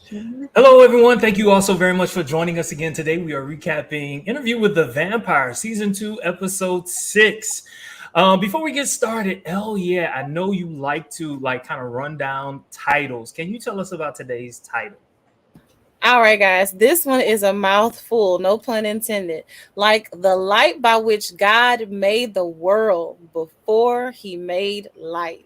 Hello, everyone. Thank you all so very much for joining us again today. We are recapping Interview with the Vampire, Season 2, Episode 6. Before we get started, yeah, I know you like to kind of run down titles. Can you tell us about today's title? All right, guys, this one is a mouthful, no pun intended. Like the light by which God made the world before he made light.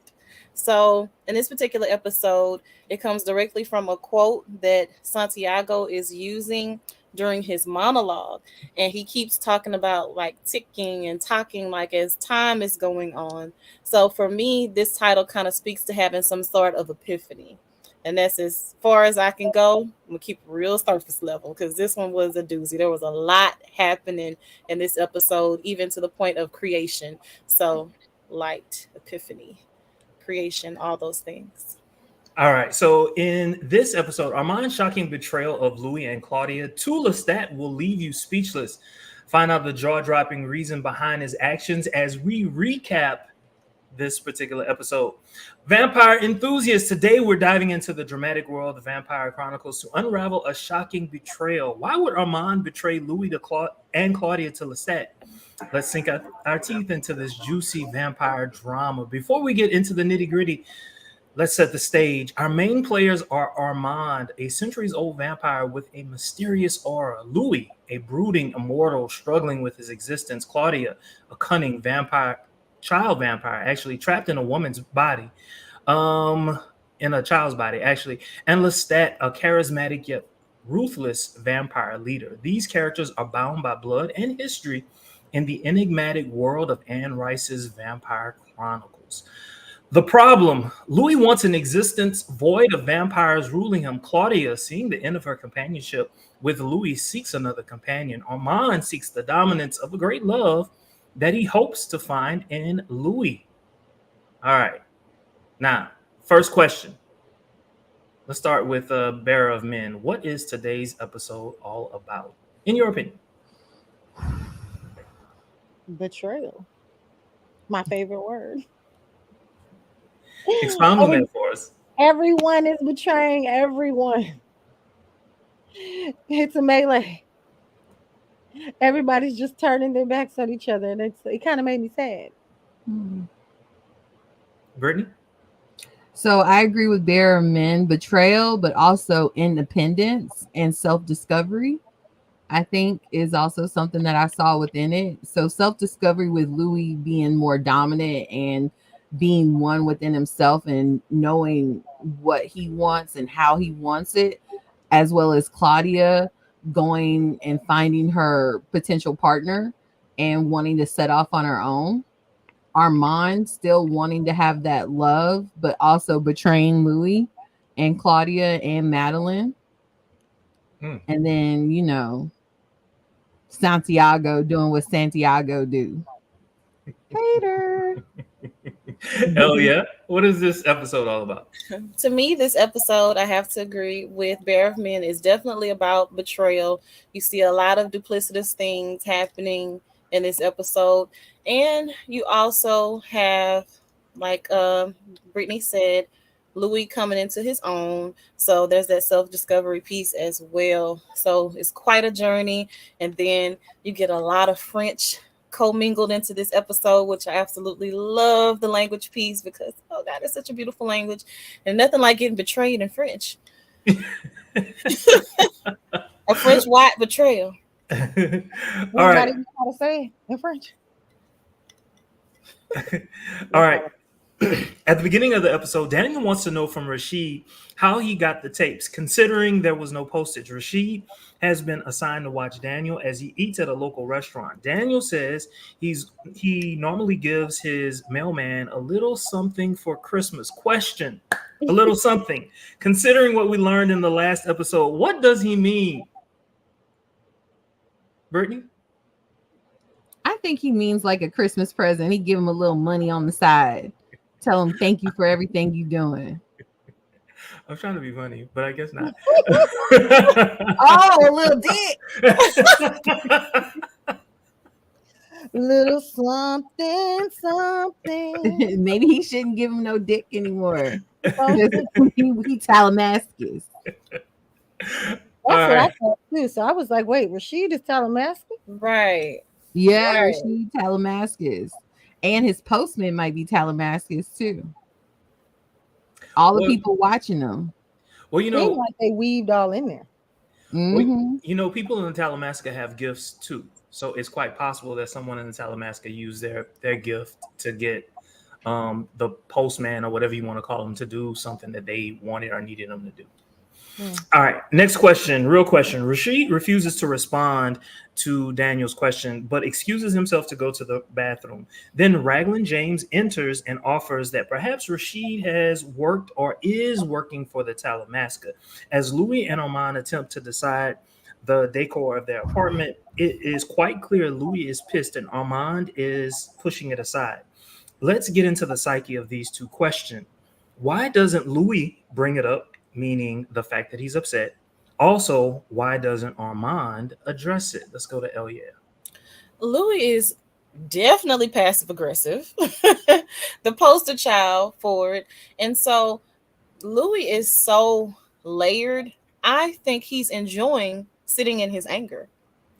So, in this particular episode, it comes directly from a quote that Santiago is using during his monologue. And he keeps talking about like ticking and talking like as time is going on. So, for me, this title kind of speaks to having some sort of epiphany. And that's as far as I can go. I'm gonna keep it real surface level because this one was a doozy. There was a lot happening in this episode, even to the point of creation. So, light, epiphany, creation, all those things. All right. So, in this episode, Armand's shocking betrayal of Louis and Claudia to Lestat will leave you speechless. Find out the jaw dropping reason behind his actions as we recap this particular episode. Vampire enthusiasts, today we're diving into the dramatic world of the Vampire Chronicles to unravel a shocking betrayal. Why would Armand betray Louis and Claudia to Lestat? Let's sink our teeth into this juicy vampire drama. Before we get into the nitty gritty, let's set the stage. Our main players are Armand, a centuries old vampire with a mysterious aura, Louis, a brooding immortal struggling with his existence, Claudia, a cunning vampire, child vampire, actually trapped in a woman's body, in a child's body, actually, and Lestat, a charismatic yet ruthless vampire leader. These characters are bound by blood and history in the enigmatic world of Anne Rice's Vampire Chronicles. The problem: Louis wants an existence void of vampires ruling him. Claudia, seeing the end of her companionship with Louis, seeks another companion. Armand seeks the dominance of a great love that he hopes to find in Louis. All right. Now, first question. Let's start with Bearer of Men. What is today's episode all about, in your opinion? Betrayal. My favorite word. Expound on that for us. Everyone is betraying everyone. It's a melee. Everybody's just turning their backs on each other, and it kind of made me sad. Brittany? So I agree with Bear Men, betrayal, but also independence and self-discovery, I think is also something that I saw within it. So self-discovery with Louis being more dominant and being one within himself and knowing what he wants and how he wants it, as well as Claudia going and finding her potential partner and wanting to set off on her own. Armand still wanting to have that love, but also betraying Louis and Claudia and Madeline. And then, Santiago doing what Santiago do. Hater. Hell yeah. What is this episode all about? To me, this episode, I have to agree with Bear of Men, is definitely about betrayal. You see a lot of duplicitous things happening in this episode. And you also have, like Brittany said, Louis coming into his own. So there's that self-discovery piece as well. So it's quite a journey. And then you get a lot of French commingled into this episode, which I absolutely love the language piece because, oh God, it's such a beautiful language. And nothing like getting betrayed in French. A French white betrayal. All Everybody right. know how to say it in French. All right. At the beginning of the episode, Daniel wants to know from Rashid how he got the tapes, considering there was no postage. Rashid has been assigned to watch Daniel as he eats at a local restaurant. Daniel says he normally gives his mailman a little something for Christmas. Question: a little something. Considering what we learned in the last episode, what does he mean? Brittany? I think he means like a Christmas present. He give him a little money on the side. Tell him thank you for everything you're doing. I'm trying to be funny, but I guess not. Oh, a little dick. Little something, something. Maybe he shouldn't give him no dick anymore. He Talamascus. That's All what I right. thought too. So I was like, wait, Rashid is Talamasca? Right. Yeah, Right. Rashid Talamascus. And his postman might be Talamascus too. All the Well, people watching them. well, you Seemed know, like they weaved all in there. well, Hmm. people in the Talamasca have gifts too. So it's quite possible that someone in the Talamasca used their gift to get the postman or whatever you want to call them to do something that they wanted or needed them to do. Hmm. All right, next question, real question. Rashid refuses to respond to Daniel's question, but excuses himself to go to the bathroom. Then Raglan James enters and offers that perhaps Rashid has worked or is working for the Talamasca. As Louis and Armand attempt to decide the decor of their apartment, it is quite clear Louis is pissed and Armand is pushing it aside. Let's get into the psyche of these two questions. Why doesn't Louis bring it up, meaning the fact that he's upset? Also, why doesn't Armand address it? Let's go to Elia. Louis is definitely passive aggressive, the poster child for it. And so Louis is so layered. I think he's enjoying sitting in his anger.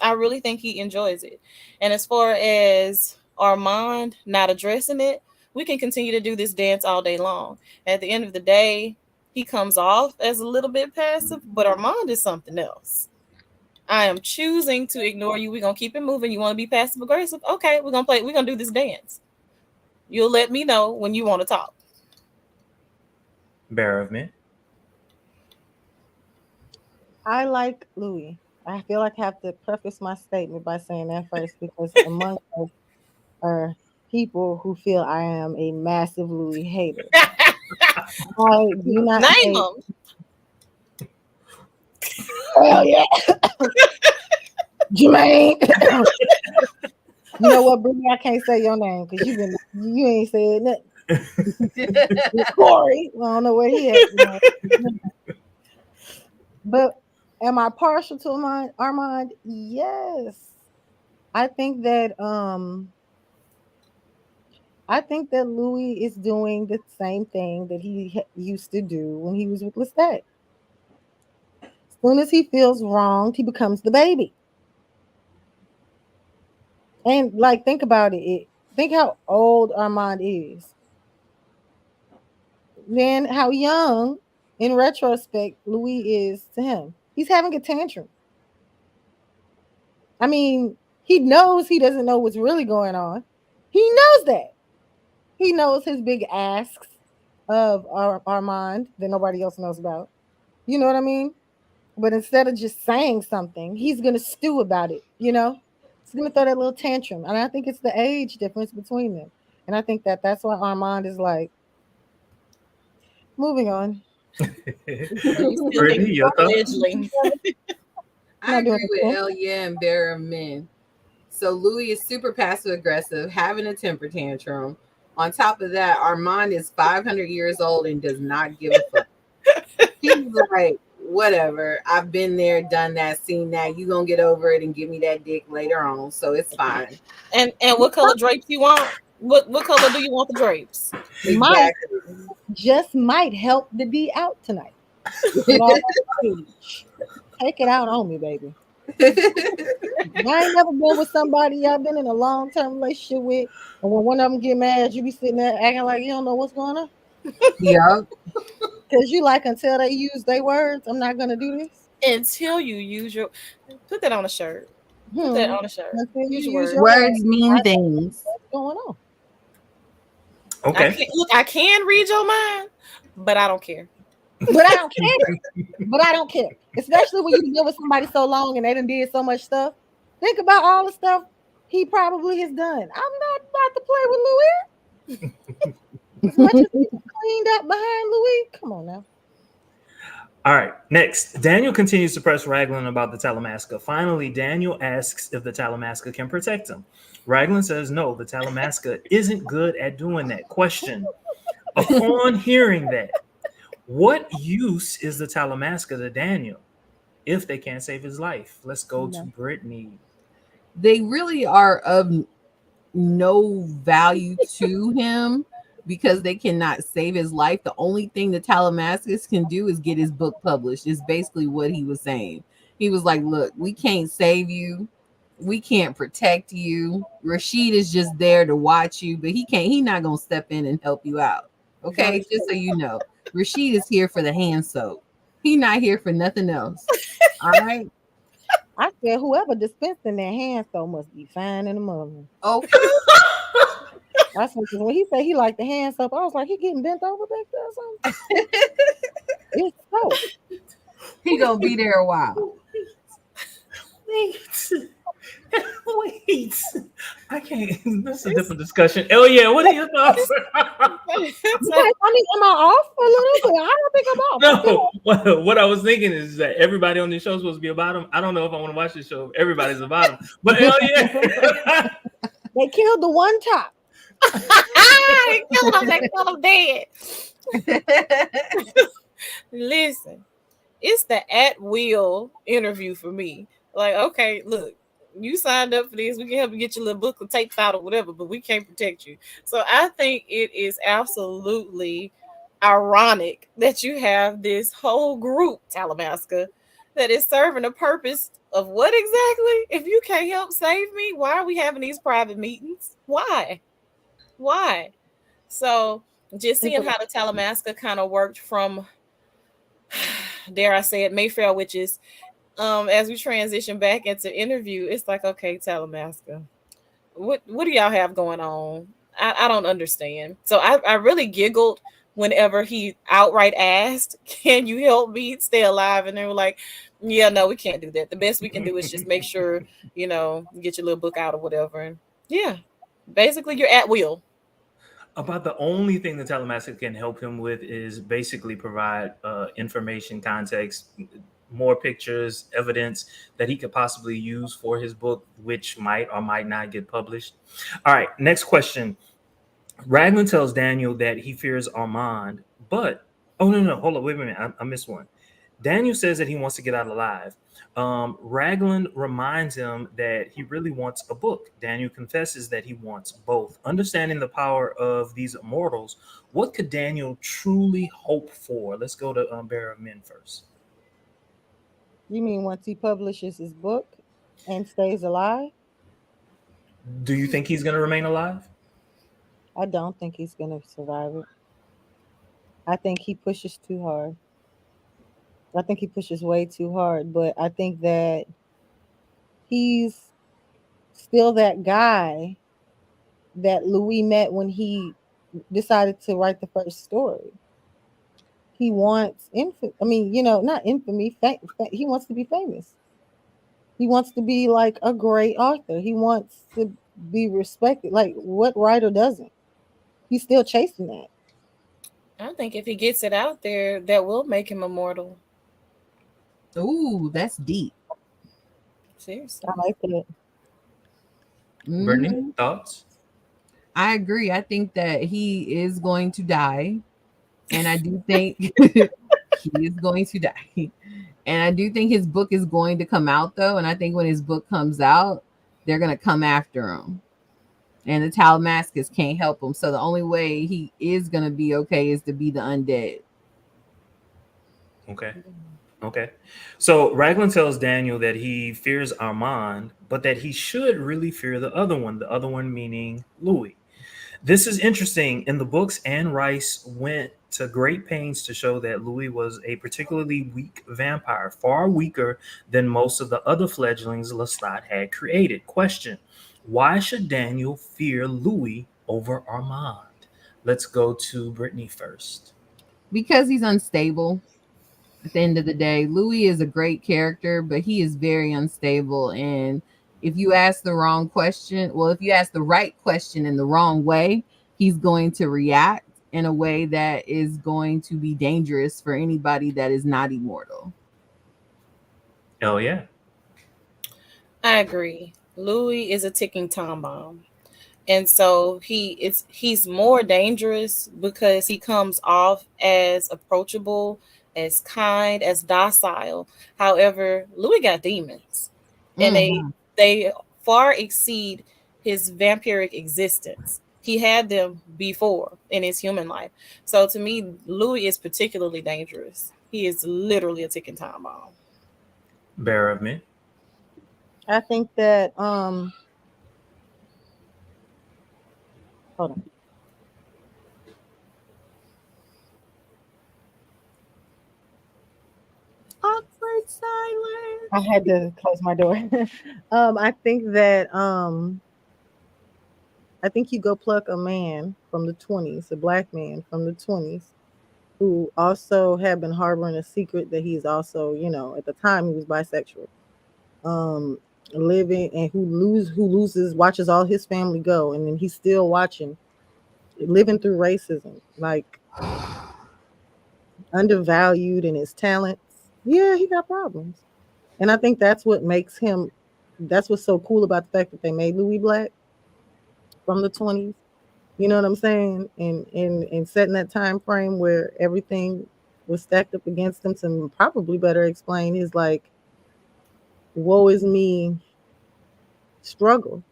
I really think he enjoys it. And as far as Armand not addressing it, we can continue to do this dance all day long. At the end of the day, he comes off as a little bit passive, but Armand is something else. I am choosing to ignore you. We're gonna keep it moving. You want to be passive aggressive? Okay, we're gonna play. We're gonna do this dance. You'll let me know when you want to talk. Bearer of men. I like Louis. I feel like I have to preface my statement by saying that first because among us are people who feel I am a massive Louis hater. I do not Name hate. them. Hell yeah, Jermaine. You know what, Brittany? I can't say your name because you ain't said nothing. Corey, I don't know where he at. But am I partial to Armand? Yes. I think that Louis is doing the same thing that he used to do when he was with Lestat. As soon as he feels wronged, he becomes the baby. And like, think about it. Think how old Armand is. Then how young, in retrospect, Louis is to him. He's having a tantrum. I mean, he knows he doesn't know what's really going on. He knows that. He knows his big asks of Armand that nobody else knows about. You know what I mean? But instead of just saying something, he's gonna stew about it. He's gonna throw that little tantrum, and I think it's the age difference between them. And I think that that's why Armand is like moving on. So you still think Brittany, your thoughts? fledgling. I Not doing agree with it. Elia and Bearer Men. So Louis is super passive aggressive, having a temper tantrum. On top of that, Armand is 500 years old and does not give a fuck. He's like, whatever. I've been there, done that, seen that. You gonna get over it and give me that dick later on, so it's fine. And what color drapes you want? What color do you want the drapes? Might Exactly. just might help the D out tonight. With all that rage. Take it out on me, baby. I ain't never been with somebody I've been in a long term relationship with, and when one of them get mad, you be sitting there acting like you don't know what's going on. Yeah. Because you like until they use their words, I'm not gonna do this. Until you use your put that on a shirt. Put that on a shirt. Until you Use your use words. your words, Words mean things. what's going on? I Okay. can't look. I can read your mind, but I don't care. But I don't care. But I don't care. Especially when you've been with somebody so long and they done did so much stuff. Think about all the stuff he probably has done. I'm not about to play with Louis. As much as he's cleaned up behind Louis. Come on now. All right. Next, Daniel continues to press Raglan about the Talamasca. Finally, Daniel asks if the Talamasca can protect him. Raglan says no, the Talamasca isn't good at doing that. Question. Upon hearing that, what use is the Talamasca to Daniel if they can't save his life? Let's go to Brittany. They really are of no value to him because they cannot save his life. The only thing the Talamascus can do is get his book published. Is basically what he was saying. He was like, look, we can't save you. We can't protect you. Rashid is just there to watch you, but he not gonna step in and help you out. Okay, just so you know. Rashid is here for the hand soap. He not here for nothing else. All right. I said whoever dispensed in their hands so must be fine in the mother. Okay. I said because when he said he liked the hand soap, I was like, he getting bent over back there or something. It's soap. He gonna be there a while. Wait. Wait. I can't. That's a different discussion. Oh yeah, what are your thoughts? Am I off a little bit? I don't think I'm off. No, what I was thinking is that everybody on this show is supposed to be a bottom. I don't know if I want to watch this show. If everybody's a bottom, but hell yeah, They killed the one top. They killed him. They killed him dead. Listen, it's the at will interview for me. Like, okay, look, you signed up for this. We can help you get your little book or tape out or whatever, but we can't protect you. So I think it is absolutely ironic that you have this whole group, Talamasca, that is serving a purpose of what exactly? If you can't help save me, why are we having these private meetings? Why? So just seeing how the Talamasca kind of worked from, dare I say it, Mayfair witches, as we transition back into interview, it's like, okay, Talamasca, what do y'all have going on? I don't understand. So I really giggled whenever he outright asked, can you help me stay alive? And they were like, yeah, no, we can't do that. The best we can do is just make sure, you get your little book out or whatever. And yeah, basically you're at will. About the only thing the Talamasca can help him with is basically provide information, context, more pictures, evidence that he could possibly use for his book, which might or might not get published. All right, next question. Raglan tells Daniel that he fears Armand, but no, hold on, wait a minute, I missed one. Daniel says that he wants to get out alive. Raglan reminds him that he really wants a book. Daniel confesses that he wants both. Understanding the power of these immortals, what could Daniel truly hope for? Let's go to Bear of Men first. You mean once he publishes his book and stays alive? Do you think he's going to remain alive? I don't think he's going to survive it. I think he pushes too hard. I think he pushes way too hard, but I think that he's still that guy that Louis met when he decided to write the first story. He wants not infamy. He wants to be famous. He wants to be like a great author. He wants to be respected. Like, what writer doesn't? He's still chasing that. I think if he gets it out there, that will make him immortal. Ooh, that's deep. Seriously. I like it. Brittany, thoughts? I agree. I think that he is going to die. And I do think he is going to die. And I do think his book is going to come out, though. And I think when his book comes out, they're going to come after him. And the Talamascus can't help him. So the only way he is going to be okay is to be the undead. Okay. So Raglan tells Daniel that he fears Armand, but that he should really fear the other one meaning Louis. This is interesting. In the books, Anne Rice went to great pains to show that Louis was a particularly weak vampire, far weaker than most of the other fledglings Lestat had created. Question: why should Daniel fear Louis over Armand? Let's go to Brittany first. Because he's unstable. At the end of the day, Louis is a great character, but he is very unstable. And if you ask the wrong question, if you ask the right question in the wrong way, he's going to react in a way that is going to be dangerous for anybody that is not immortal. Oh, yeah. I agree. Louis is a ticking time bomb. And so he's more dangerous because he comes off as approachable, as kind, as docile. However, Louis got demons. And they far exceed his vampiric existence. He had them before in his human life. So to me, Louis is particularly dangerous. He is literally a ticking time bomb. Bearer of men. I think that hold on. Awkward silence. I had to close my door. I think that I think you go pluck a man from the 20s, a black man from the 20s, who also had been harboring a secret that he's also, you know, at the time he was bisexual. Um, living and who loses, watches all his family go, and then he's still watching, living through racism, like undervalued in his talents. Yeah, he got problems. And I think that's what makes him, that's what's so cool about the fact that they made Louis black from the 20s. You know what I'm saying? And setting that time frame where everything was stacked up against him to probably better explain his like woe is me struggle.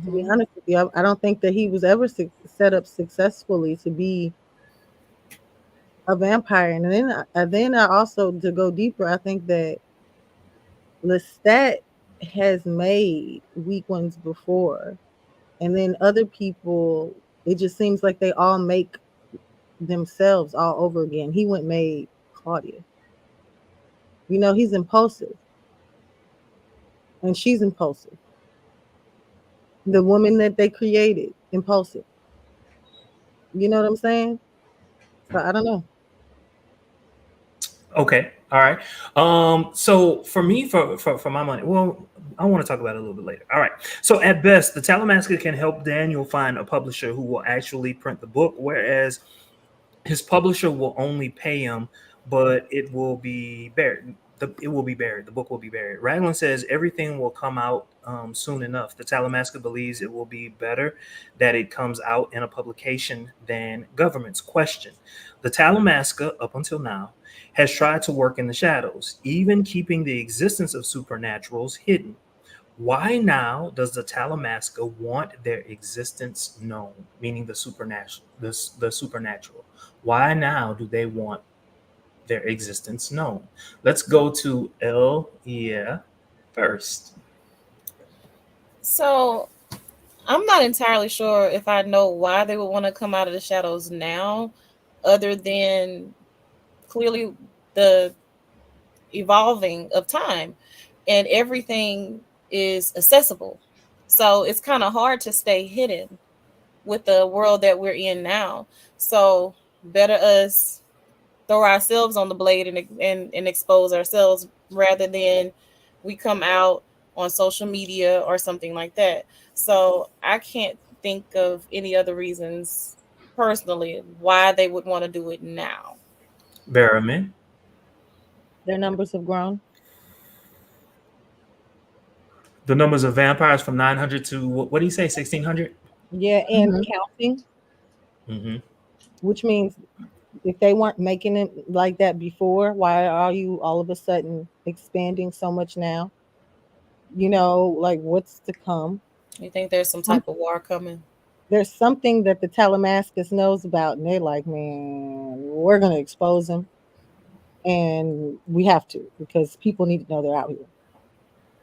To be honest with you, I don't think that he was ever set up successfully to be a vampire. And then I also, to go deeper, I think that Lestat has made weak ones before, and then other people. It just seems like they all make themselves all over again. He went made Claudia. You know, he's impulsive, and she's impulsive. The woman that they created, impulsive. You know what I'm saying? So I don't know. Okay. All right. So for me, for my money, well, I want to talk about it a little bit later. All right. So at best, the Talamasker can help Daniel find a publisher who will actually print the book, whereas his publisher will only pay him, but it will be buried. It will be buried. The book will be buried. Raglan says everything will come out soon enough. The Talamasker believes it will be better that it comes out in a publication than government's question. The Talamasker, up until now, has tried to work in the shadows, even keeping the existence of supernaturals hidden. Why now does the Talamaska want their existence known, meaning the supernatural? The supernatural. Why now do they want their existence known? Let's go to El first. So I'm not entirely sure if I know why they would want to come out of the shadows now, other than clearly the evolving of time and everything is accessible. So it's kind of hard to stay hidden with the world that we're in now. So better us throw ourselves on the blade and expose ourselves rather than we come out on social media or something like that. So I can't think of any other reasons personally why they would want to do it now. Barrowman. Their numbers have grown. The numbers of vampires from 900 to what do you say, 1600? Yeah, and Mhm. counting, Mm-hmm. which means if they weren't making it like that before, why are you all of a sudden expanding so much now? You know, like what's to come? You think there's some Some, type of war coming? there's something that the Talamascus knows about, and they're like, man, we're gonna expose them, and we have to because people need to know they're out here.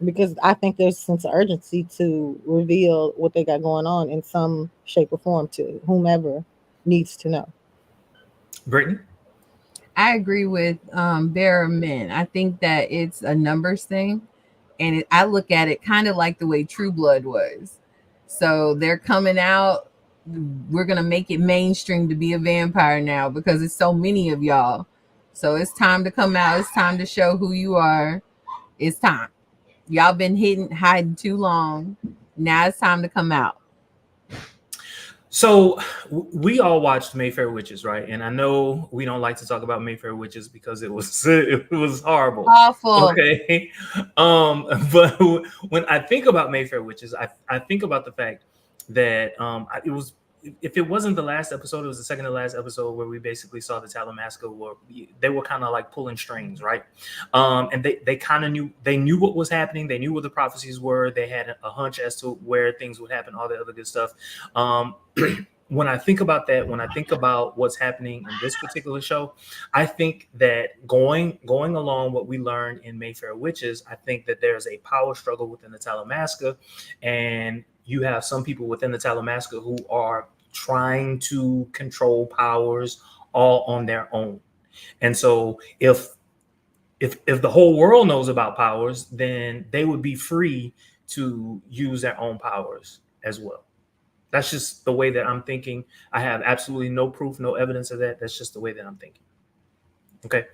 Because I think there's a sense of urgency to reveal what they got going on in some shape or form to whomever needs to know. Brittany. I agree with Bear Men. I think that it's a numbers thing. And I look at it kind of like the way True Blood was. So they're coming out. We're going to make it mainstream to be a vampire now because it's so many of y'all. So it's time to come out. It's time to show who you are. It's time. Y'all been hiding too long. Now it's time to come out. So we all watched Mayfair Witches, right? And I know we don't like to talk about Mayfair Witches because it was it was horrible. Awful. Okay. But when I think about Mayfair Witches, I think about the fact that it was if it wasn't the last episode, it was the second to last episode where we basically saw the Talamasca where they were kind of like pulling strings, right? And they kind of knew what was happening. They knew what the prophecies were. They had a hunch as to where things would happen, all the other good stuff. When I think about that, when I think about what's happening in this particular show, I think that going along what we learned in Mayfair Witches, I think that there's a power struggle within the Talamasca, and you have some people within the Talamasca who are trying to control powers all on their own. And so if the whole world knows about powers, then they would be free to use their own powers as well. That's just the way that I'm thinking. I have absolutely no proof, no evidence of that. That's just the way that I'm thinking. Okay.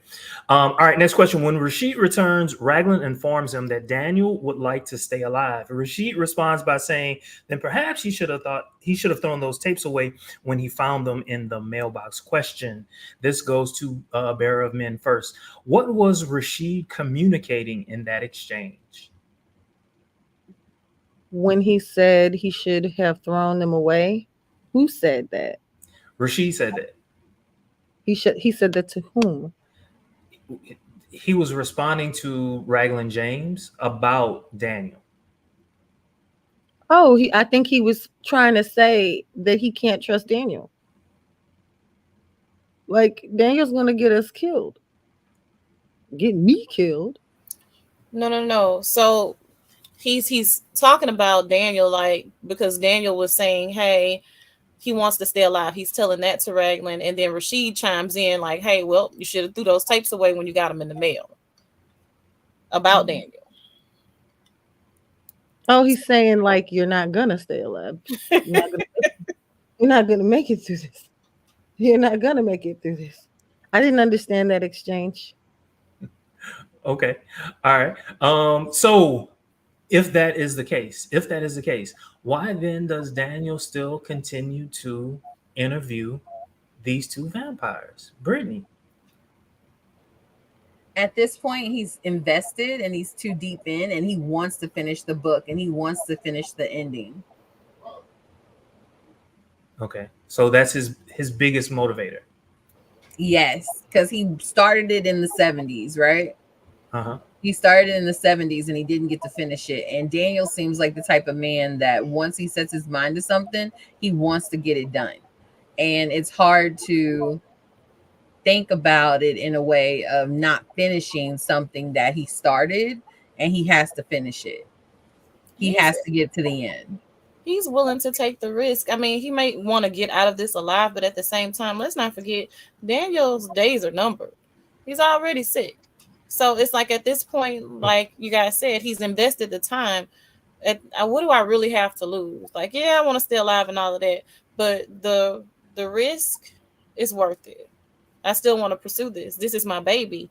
All right. Next question. When Rashid returns, Raglan informs him that Daniel would like to stay alive. Rashid responds by saying, then perhaps he should have thrown those tapes away when he found them in the mailbox. Question. This goes to Bearer of Men first. What was Rashid communicating in that exchange? When he said he should have thrown them away, who said that? Rashid said that. He said that to whom? He was responding to Raglan James about Daniel. Oh, I think he was trying to say that he can't trust Daniel. Like, Daniel's gonna get us killed. Get me killed. No. So he's talking about Daniel, like, because Daniel was saying, hey, he wants to stay alive. He's telling that to Raglan, and then Rashid chimes in like, hey, well, you should have threw those tapes away when you got them in the mail about Daniel. Oh, he's saying like, you're not gonna stay alive. You're not gonna make it through this. You're not gonna make it through this. I didn't understand that exchange. Okay. All right. So if that is the case, why then does Daniel still continue to interview these two vampires? Brittany. At this point, he's invested and he's too deep in, and he wants to finish the book and he wants to finish the ending. Okay. So that's his biggest motivator. Yes, because he started it in the 70s, right? Uh-huh. He started in the 70s and he didn't get to finish it. And Daniel seems like the type of man that once he sets his mind to something, he wants to get it done. And it's hard to think about it in a way of not finishing something that he started, and he has to finish it. He has to get to the end. He's willing to take the risk. I mean, he might want to get out of this alive, but at the same time, let's not forget Daniel's days are numbered. He's already sick. So it's like at this point, like you guys said, he's invested the time. What do I really have to lose? Like, yeah, I want to stay alive and all of that, but the risk is worth it. I still want to pursue this. This is my baby.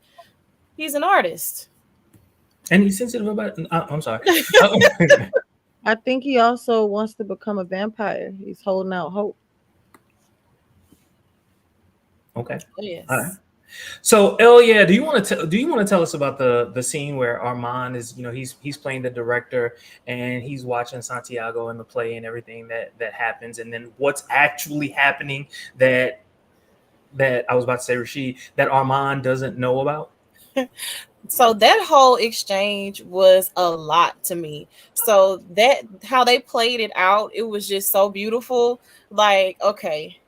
He's an artist. And he's sensitive about it. I'm sorry. I think he also wants to become a vampire. He's holding out hope. Okay. Yes. All right. So, Elia, do you want to tell us about the scene where Armand is, he's playing the director and he's watching Santiago in the play and everything that happens, and then what's actually happening that I was about to say, Rashid, that Armand doesn't know about? So that whole exchange was a lot to me. So that how they played it out, it was just so beautiful. Like, okay,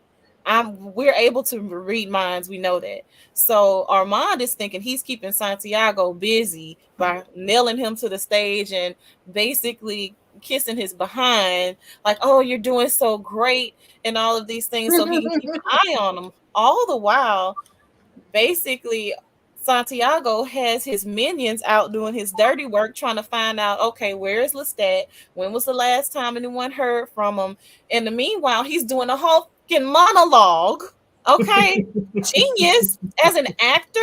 we're able to read minds, we know that. So Armand is thinking he's keeping Santiago busy by nailing him to the stage and basically kissing his behind, like, oh, you're doing so great and all of these things, so he can keep an eye on him. All the while, basically, Santiago has his minions out doing his dirty work, trying to find out, okay, where is Lestat? When was the last time anyone heard from him? In the meanwhile, he's doing a whole fucking monologue. Okay, genius as an actor.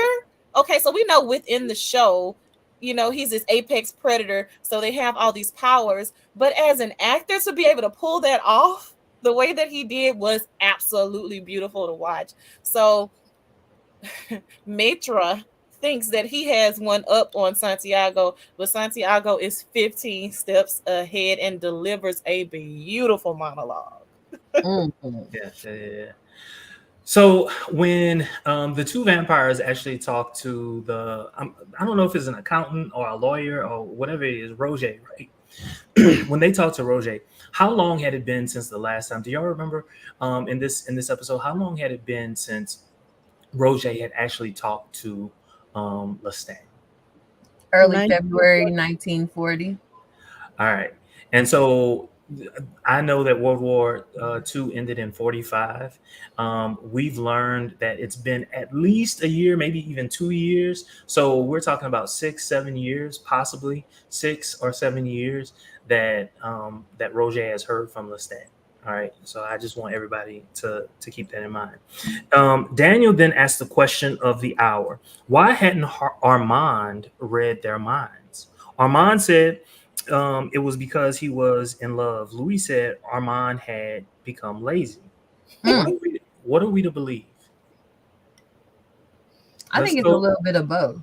Okay, so we know within the show, he's this apex predator, so they have all these powers. But as an actor, to be able to pull that off the way that he did was absolutely beautiful to watch. So Matra thinks that he has one up on Santiago, but Santiago is 15 steps ahead and delivers a beautiful monologue. Mhm. Yeah. So when the two vampires actually talk to I don't know if it's an accountant or a lawyer or whatever it is, Roger, right? When they talked to Roger, how long had it been since the last time? Do y'all remember in this episode? How long had it been since Roger had actually talked to Lestat? Early 1940. February 1940. All right. And so I know that World War II ended in 45. We've learned that it's been at least a year, maybe even 2 years. So we're talking about 6, 7 years, possibly 6 or 7 years that Roger has heard from Lestat. All right. So I just want everybody to keep that in mind. Daniel then asked the question of the hour. Why hadn't Armand read their minds? Armand said it was because he was in love. Louis said Armand had become lazy. What Mm. are we? What are we to believe? I Let's think it's a go. little bit of both.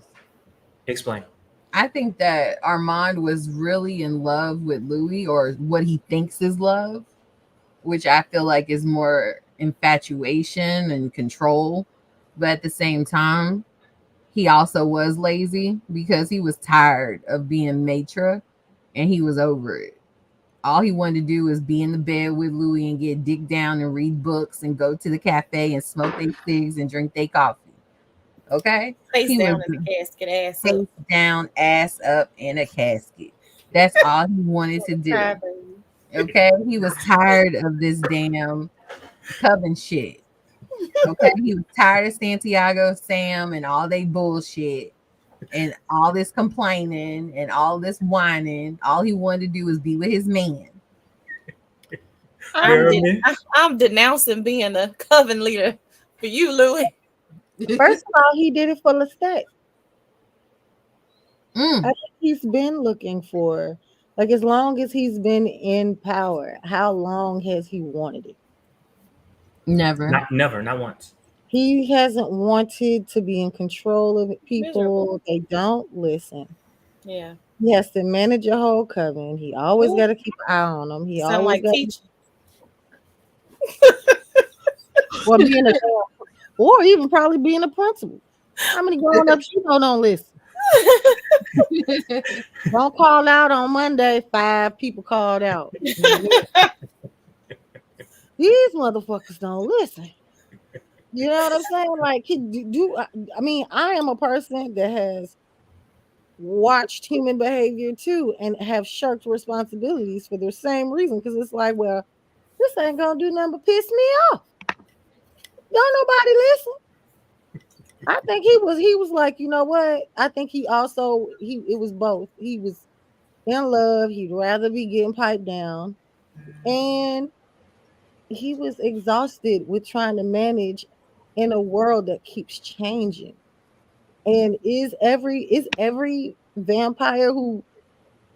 Explain. I think that Armand was really in love with Louis, or what he thinks is love, which I feel like is more infatuation and control. But at the same time, he also was lazy because he was tired of being maitre and he was over it. All he wanted to do was be in the bed with Louis and get dick down and read books and go to the cafe and smoke their cigs and drink their coffee. Okay? Face He was down in the casket, ass face up. down, ass up in a casket. That's all he wanted to do. Cry, baby. Okay? He was tired of this damn coven shit. Okay? He was tired of Santiago, Sam, and all they bullshit and all this complaining and all this whining. All he wanted to do was be with his man. Pyramid. I'm denouncing being a coven leader for you, Louis. First of all, he did it for Lestat. I Mm, think he's been looking for, like, as long as he's been in power, how long has he wanted it? never. Not never, not once. He hasn't wanted to be in control of Miserable. people. They don't listen. Yeah. He has to manage a whole coven. He always Ooh, got to keep an eye on them. He sound always like got, teaching. or being a, or even probably being a principal. How many grown ups you know don't listen? Don't call out on Monday. 5 people called out. These motherfuckers don't listen. You know what I'm saying? Like, I mean, I am a person that has watched human behavior too and have shirked responsibilities for the same reason. Because it's like, well, this ain't gonna do nothing but piss me off. Don't nobody listen. I think he was like, you know what? I think he also he it was both. He was in love. He'd rather be getting piped down, and he was exhausted with trying to manage in a world that keeps changing. And is every vampire who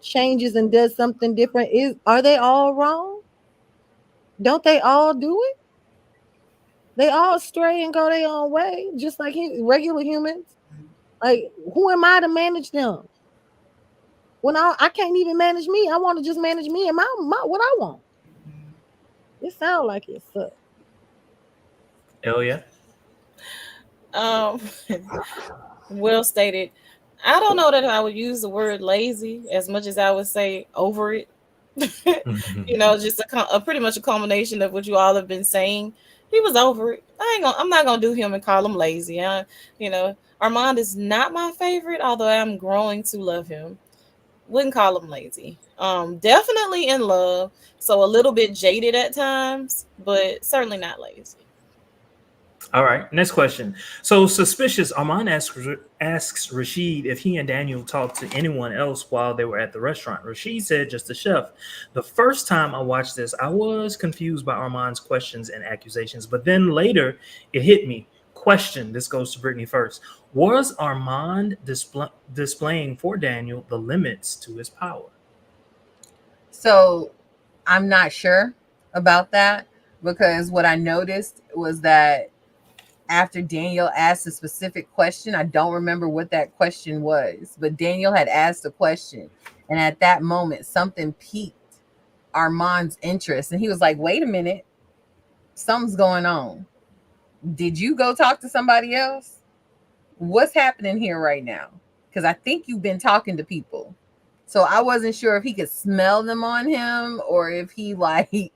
changes and does something different, is are they all wrong? Don't they all do it? They all stray and go their own way, just like regular humans. Like, who am I to manage them? When I can't even manage me, I want to just manage me and my what I want. It sounds like it sucks. Hell yeah. Um, well stated. I don't know that I would use the word lazy as much as I would say over it. Just a pretty much a combination of what you all have been saying. He was over it. I'm not gonna do him and call him lazy. Armand is not my favorite, although I'm growing to love him. Wouldn't call him lazy. Definitely in love, so a little bit jaded at times, but certainly not lazy. All right. Next question. So suspicious. Armand asks Rashid if he and Daniel talked to anyone else while they were at the restaurant. Rashid said just the chef. The first time I watched this, I was confused by Armand's questions and accusations, but then later it hit me. Question. This goes to Brittany first. Was Armand displaying for Daniel the limits to his power? So I'm not sure about that, because what I noticed was that after Daniel asked a specific question, I don't remember what that question was, but Daniel had asked a question. And at that moment, something piqued Armand's interest. And he was like, wait a minute, something's going on. Did you go talk to somebody else? What's happening here right now? Because I think you've been talking to people. So I wasn't sure if he could smell them on him or if he like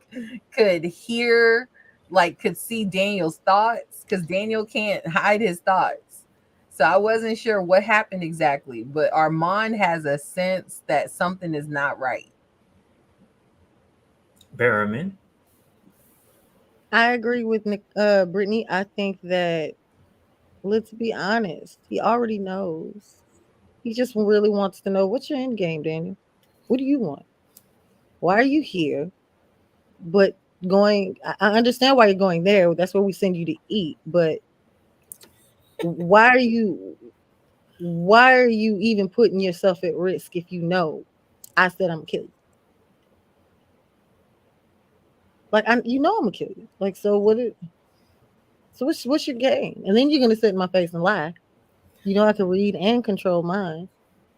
could hear, like could see Daniel's thoughts, because Daniel can't hide his thoughts. So I wasn't sure what happened exactly, but Armand has a sense that something is not right. Berriman. I agree with Brittany. I think that, let's be honest, he already knows. He just really wants to know, what's your end game, Daniel? What do you want? Why are you here? But I understand why you're going there. That's where we send you to eat. But why are you even putting yourself at risk if you know I said I'm gonna kill you? Like, I'm gonna kill you. Like, so what's your game? And then you're gonna sit in my face and lie. I can read and control minds.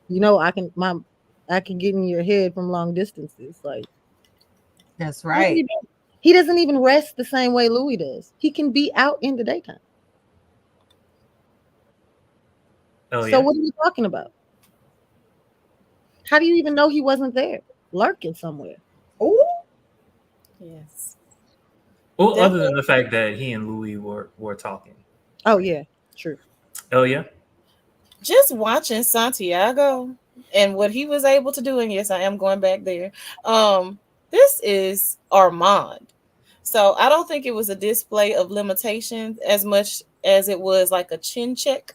I can get in your head from long distances. Like, That's what do right. you do? He doesn't even rest the same way Louis does. He can be out in the daytime. Oh So yeah. what are you talking about? How do you even know he wasn't there, lurking somewhere? Oh, Yes. Well, other Definitely. than the fact that he and Louis were talking. Oh yeah, true. Oh yeah. Just watching Santiago and what he was able to do, and yes, I am going back there. This is Armand. So I don't think it was a display of limitations as much as it was like a chin check,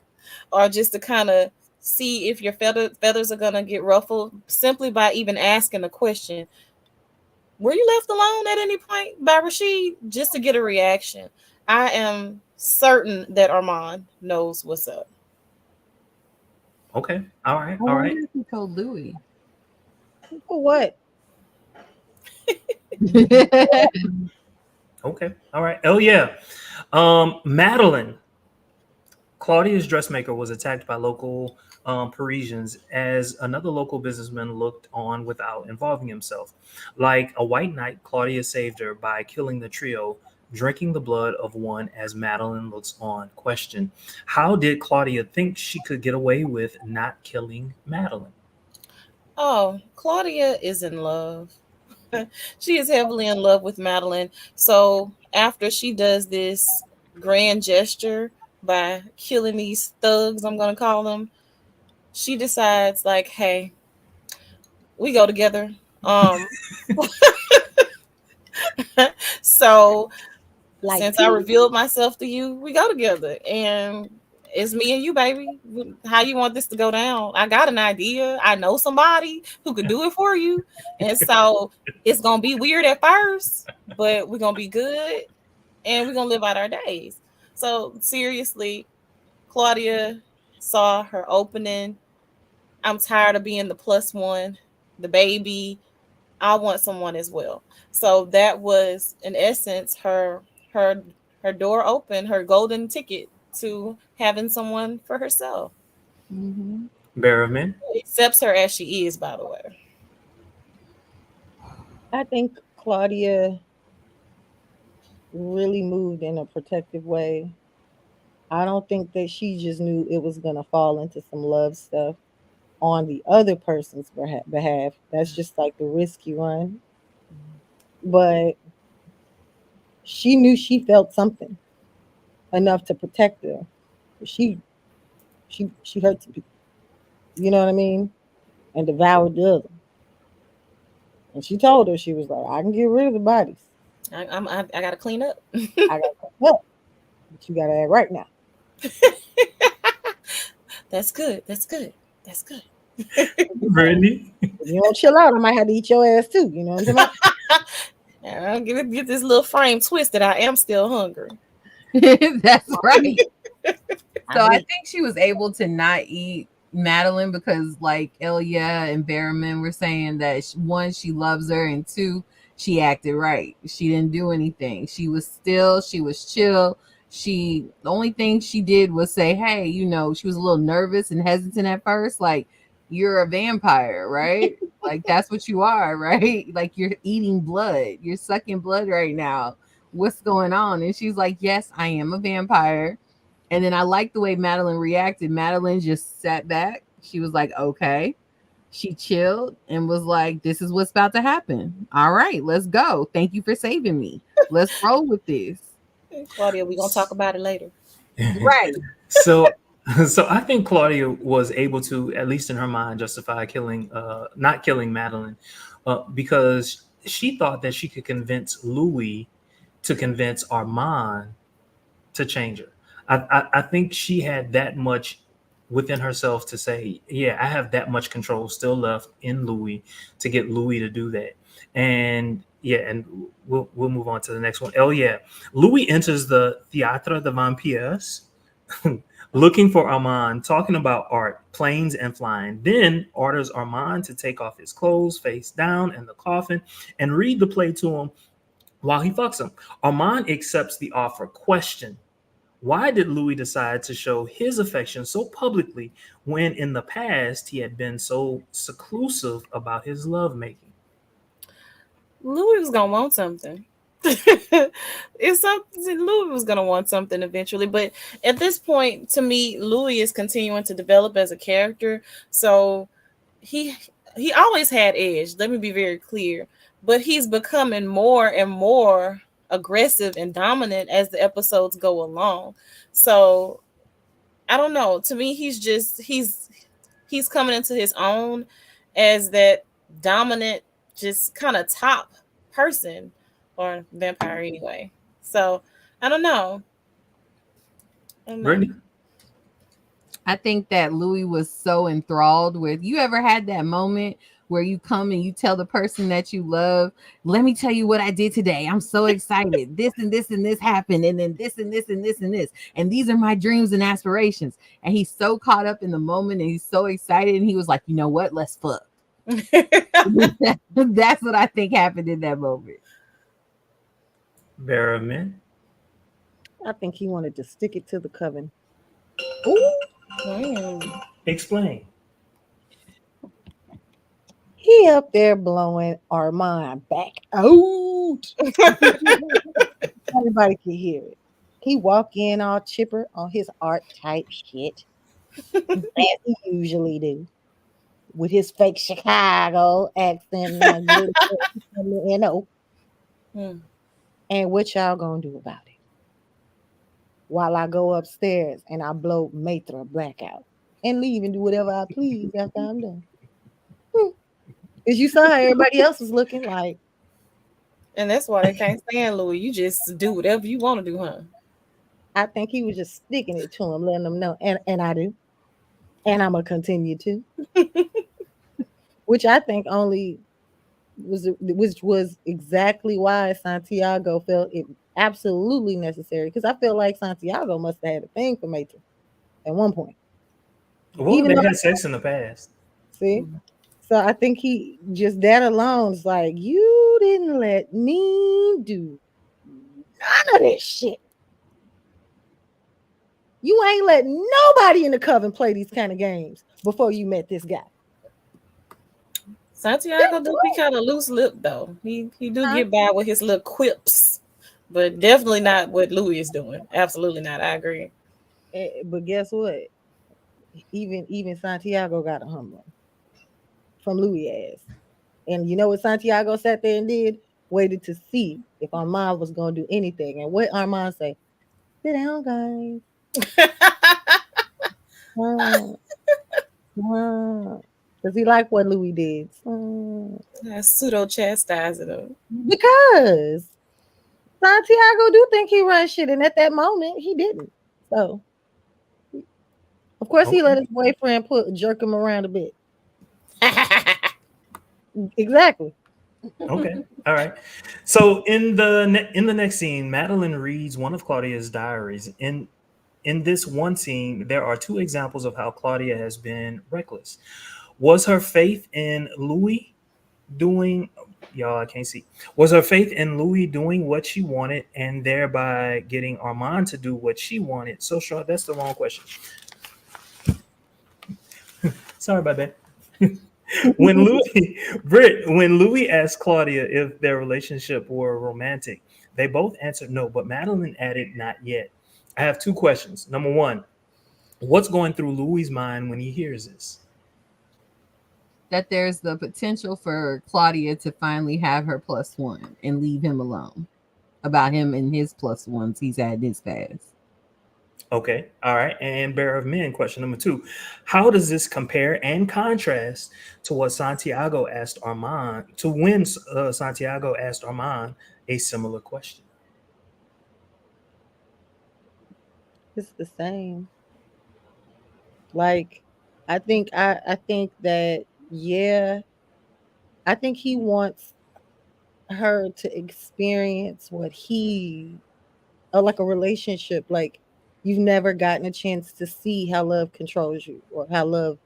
or just to kind of see if your feathers are gonna get ruffled simply by even asking a question. Were you left alone at any point by Rashid? Just to get a reaction. I am certain that Armand knows what's up. Okay. All right. I All right. wonder if he told Louis. For what? Okay. All right. Oh yeah. Madeline, Claudia's dressmaker, was attacked by local Parisians as another local businessman looked on without involving himself. Like a white knight, Claudia saved her by killing the trio, drinking the blood of one as Madeline looks on. Question: how did Claudia think she could get away with not killing Madeline? Oh, Claudia is in love. She is heavily in love with Madeline. So after she does this grand gesture by killing these thugs, I'm gonna call them, she decides like, hey, we go together. Um, so Like since I tea? revealed myself to you, we go together, and it's me and you, baby. How you want this to go down? I got an idea. I know somebody who could do it for you, and so it's gonna be weird at first, but we're gonna be good, and we're gonna live out our days. So seriously, Claudia saw her opening. I'm tired of being the plus one, the baby. I want someone as well. So that was in essence her her door open, her golden ticket to having someone for herself. Mm-hmm. Bear of men. Accepts her as she is, by the way. I think Claudia really moved in a protective way. I don't think that she just knew it was gonna fall into some love stuff on the other person's behalf. That's just like the risk you run. But she knew she felt something enough to protect her. She she hurt some people. You know what I mean? And devoured the other. And she told her, she was like, I can get rid of the bodies. I gotta clean up. I got to help, but you got to act right now. That's good. That's good. That's good. Brittany. If you don't chill out, I might have to eat your ass too. You know what I'm talking about? I'll get this little frame twisted. I am still hungry. That's right. So I mean, think she was able to not eat Madeline because, like Elia and Berriman were saying, that one, she loves her, and two, she acted right. She didn't do anything. She was still, she was chill. The only thing she did was say, hey, she was a little nervous and hesitant at first. Like, you're a vampire, right? Like, that's what you are, right? Like, you're eating blood. You're sucking blood right now. What's going on? And she's like, yes, I am a vampire. And then I like the way Madeline reacted. Madeline just sat back. She was like, okay. She chilled and was like, this is what's about to happen. All right, let's go. Thank you for saving me. Let's roll with this. Claudia, we're gonna talk about it later. Right. So, so I think Claudia was able to, at least in her mind, justify not killing Madeline, because she thought that she could convince Louis to convince Armand to change her. I think she had that much within herself to say, yeah, I have that much control still left in Louis to get Louis to do that. And yeah, and we'll move on to the next one. Oh yeah, Louis enters the Théâtre de Vampires looking for Armand, talking about art, planes, and flying. Then orders Armand to take off his clothes, face down in the coffin, and read the play to him while he fucks him. Armand accepts the offer. Question: why did Louis decide to show his affection so publicly when in the past he had been so seclusive about his lovemaking? Louis was gonna want something. It's something Louis was gonna want something eventually, but at this point, to me, Louis is continuing to develop as a character. So he he always had edge. Let me be very clear, but he's becoming more and more aggressive and dominant as the episodes go along. So I don't know. To me, he's coming into his own as that dominant, just kind of top person or vampire anyway. So I don't know. I don't know. Brittany? I think that Louis was so enthralled with, you ever had that moment where you come and you tell the person that you love, let me tell you what I did today. I'm so excited. This and this and this happened. And then this and this and this and this. And these are my dreams and aspirations. And he's so caught up in the moment and he's so excited. And he was like, you know what? Let's fuck. That's what I think happened in that moment. Barrowman? I think he wanted to stick it to the coven. Explain. He up there blowing Armand back out. Everybody can hear it. He walk in all chipper on his art type shit, as he usually do, with his fake Chicago accent. You know. And what y'all gonna do about it? While I go upstairs and I blow Maitre blackout and leave and do whatever I please after I'm done. Because you saw how everybody else was looking like. And that's why they can't stand Louis. You just do whatever you want to do, huh? I think he was just sticking it to him, letting them know. And I do. And I'm going to continue to. Which I think only which was exactly why Santiago felt it absolutely necessary. Because I feel like Santiago must have had a thing for Maitre at one point. Well, they had sex in the past. See? So I think he just that alone is like, you didn't let me do none of this shit. You ain't let nobody in the coven play these kind of games before you met this guy. Santiago do be kind of loose lip though. He do get by with his little quips, but definitely not what Louis is doing. Absolutely not. I agree. But guess what? Even Santiago got a humbling from Louis' ass. And you know what Santiago sat there and did? Waited to see if Armand was going to do anything. And what Armand say? Sit down, guys. Does he like what Louis did? Pseudo chastising him. Because Santiago do think he runs shit. And at that moment, he didn't. So, of course, he let his boyfriend jerk him around a bit. Exactly. Okay. All right. So in the next scene, Madeline reads one of Claudia's diaries. In this one scene, there are two examples of how Claudia has been reckless. Was her faith in Louis doing? Y'all, I can't see. Was her faith in Louis doing what she wanted and thereby getting Armand to do what she wanted? So sure, that's the wrong question. Sorry about that. When Louis asked Claudia if their relationship were romantic, They both answered no, but Madeline added not yet. I have two questions. Number one, what's going through Louis's mind when he hears this? That there's the potential for Claudia to finally have her plus one and leave him alone about him and his plus ones he's had in his past. Okay, all right. And Bear of Men, question number two. How does this compare and contrast to what Santiago asked Armand, to when Santiago asked Armand a similar question? It's the same. Like, I think that, yeah, I think he wants her to experience what he, or like a relationship, like you've never gotten a chance to see how love controls you, or how love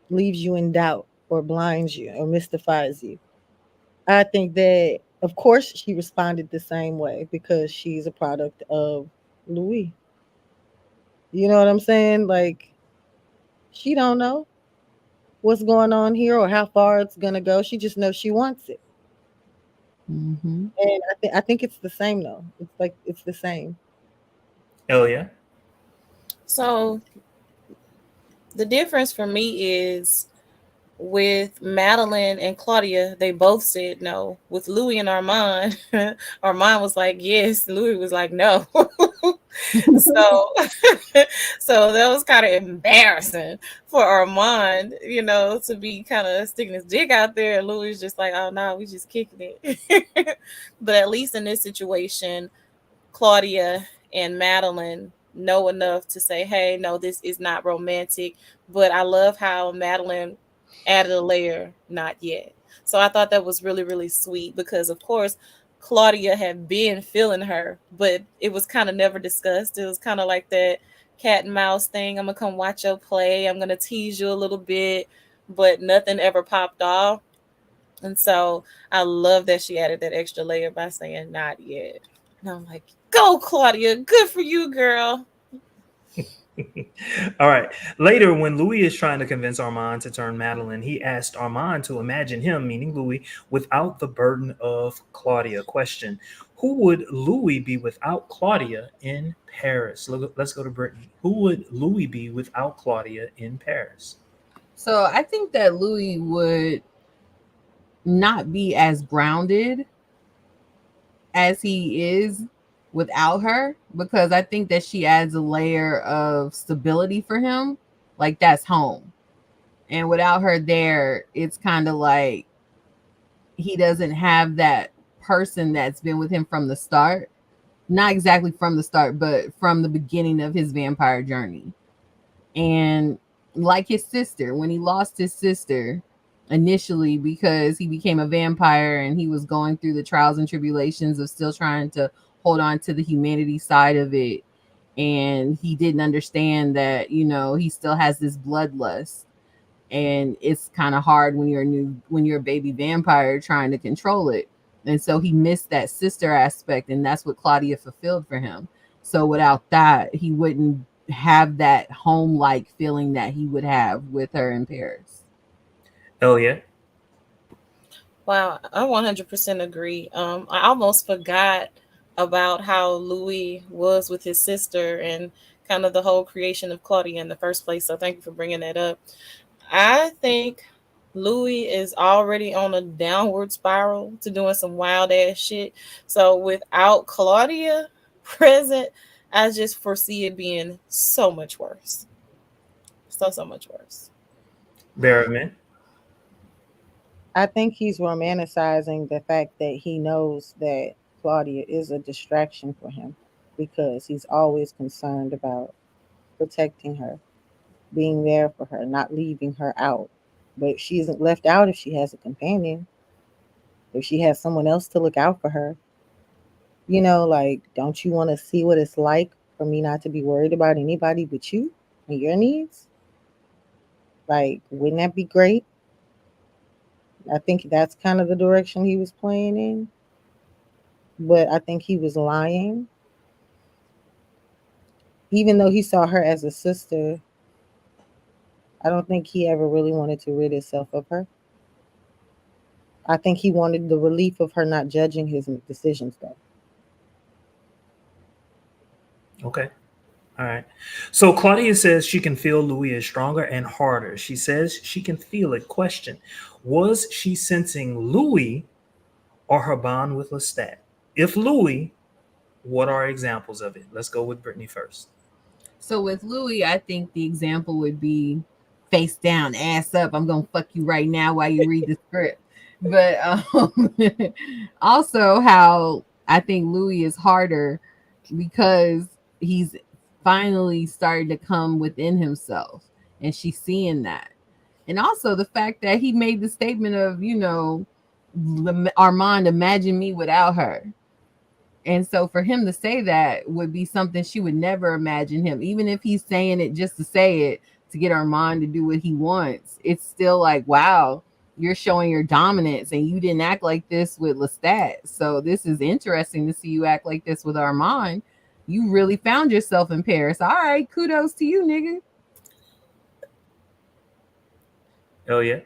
leaves you in doubt, or blinds you, or mystifies you. I think that, of course, she responded the same way because she's a product of Louis. You know what I'm saying? Like, she don't know what's going on here or how far it's gonna go. She just knows she wants it. Mm-hmm. And I think it's the same though. It's like it's the same. Elia? So the difference for me is with Madeline and Claudia, they both said no. With Louis and Armand, Armand was like yes, Louis was like no. So so that was kind of embarrassing for Armand, to be kind of sticking his dick out there. And Louis was just like, oh no, we just kicking it. But at least in this situation, Claudia and Madeline know enough to say, hey, no, this is not romantic. But I love how Madeline added a layer, not yet. So I thought that was really, really sweet because, of course, Claudia had been feeling her, but it was kind of never discussed. It was kind of like that cat and mouse thing. I'm going to come watch your play. I'm going to tease you a little bit, but nothing ever popped off. And so I love that she added that extra layer by saying not yet. And I'm like, go, Claudia. Good for you, girl. All right. Later, when Louis is trying to convince Armand to turn Madeline, he asked Armand to imagine him, meaning Louis, without the burden of Claudia. Question: who would Louis be without Claudia in Paris? Let's go to Brittany. Who would Louis be without Claudia in Paris? So I think that Louis would not be as grounded as he is without her, because I think that she adds a layer of stability for him. Like, that's home. And without her there, it's kind of like he doesn't have that person that's been with him from the start. Not exactly from the start, but from the beginning of his vampire journey. And like his sister, when he lost his sister initially because he became a vampire and he was going through the trials and tribulations of still trying to hold on to the humanity side of it, and he didn't understand that, he still has this bloodlust, and it's kind of hard when you're a baby vampire trying to control it. And so he missed that sister aspect, and that's what Claudia fulfilled for him. So without that, he wouldn't have that home-like feeling that he would have with her in Paris. Elliot? Wow, I 100% agree. I almost forgot about how Louis was with his sister and kind of the whole creation of Claudia in the first place. So thank you for bringing that up. I think Louis is already on a downward spiral to doing some wild ass shit. So without Claudia present, I just foresee it being so much worse. So much worse. Barrowman? I think he's romanticizing the fact that he knows that Claudia is a distraction for him because he's always concerned about protecting her, being there for her, not leaving her out. But she isn't left out if she has a companion, if she has someone else to look out for her. Like, don't you want to see what it's like for me not to be worried about anybody but you and your needs? Like, wouldn't that be great? I think that's kind of the direction he was playing in. But I think he was lying. Even though he saw her as a sister, I don't think he ever really wanted to rid himself of her. I think he wanted the relief of her not judging his decisions, though. Okay. All right. So Claudia says she can feel Louis is stronger and harder. She says she can feel it. Question: was she sensing Louis or her bond with Lestat? If Louis, what are examples of it? Let's go with Brittany first. So with Louis, I think the example would be face down, ass up. I'm gonna fuck you right now while you read the script. But also how I think Louis is harder because he's finally started to come within himself, and she's seeing that. And also the fact that he made the statement of, Armand, imagine me without her. And so for him to say that would be something she would never imagine him, even if he's saying it just to say it to get Armand to do what he wants. It's still like, wow, you're showing your dominance and you didn't act like this with Lestat. So this is interesting to see you act like this with Armand. You really found yourself in Paris. All right, kudos to you, nigga. Oh yeah.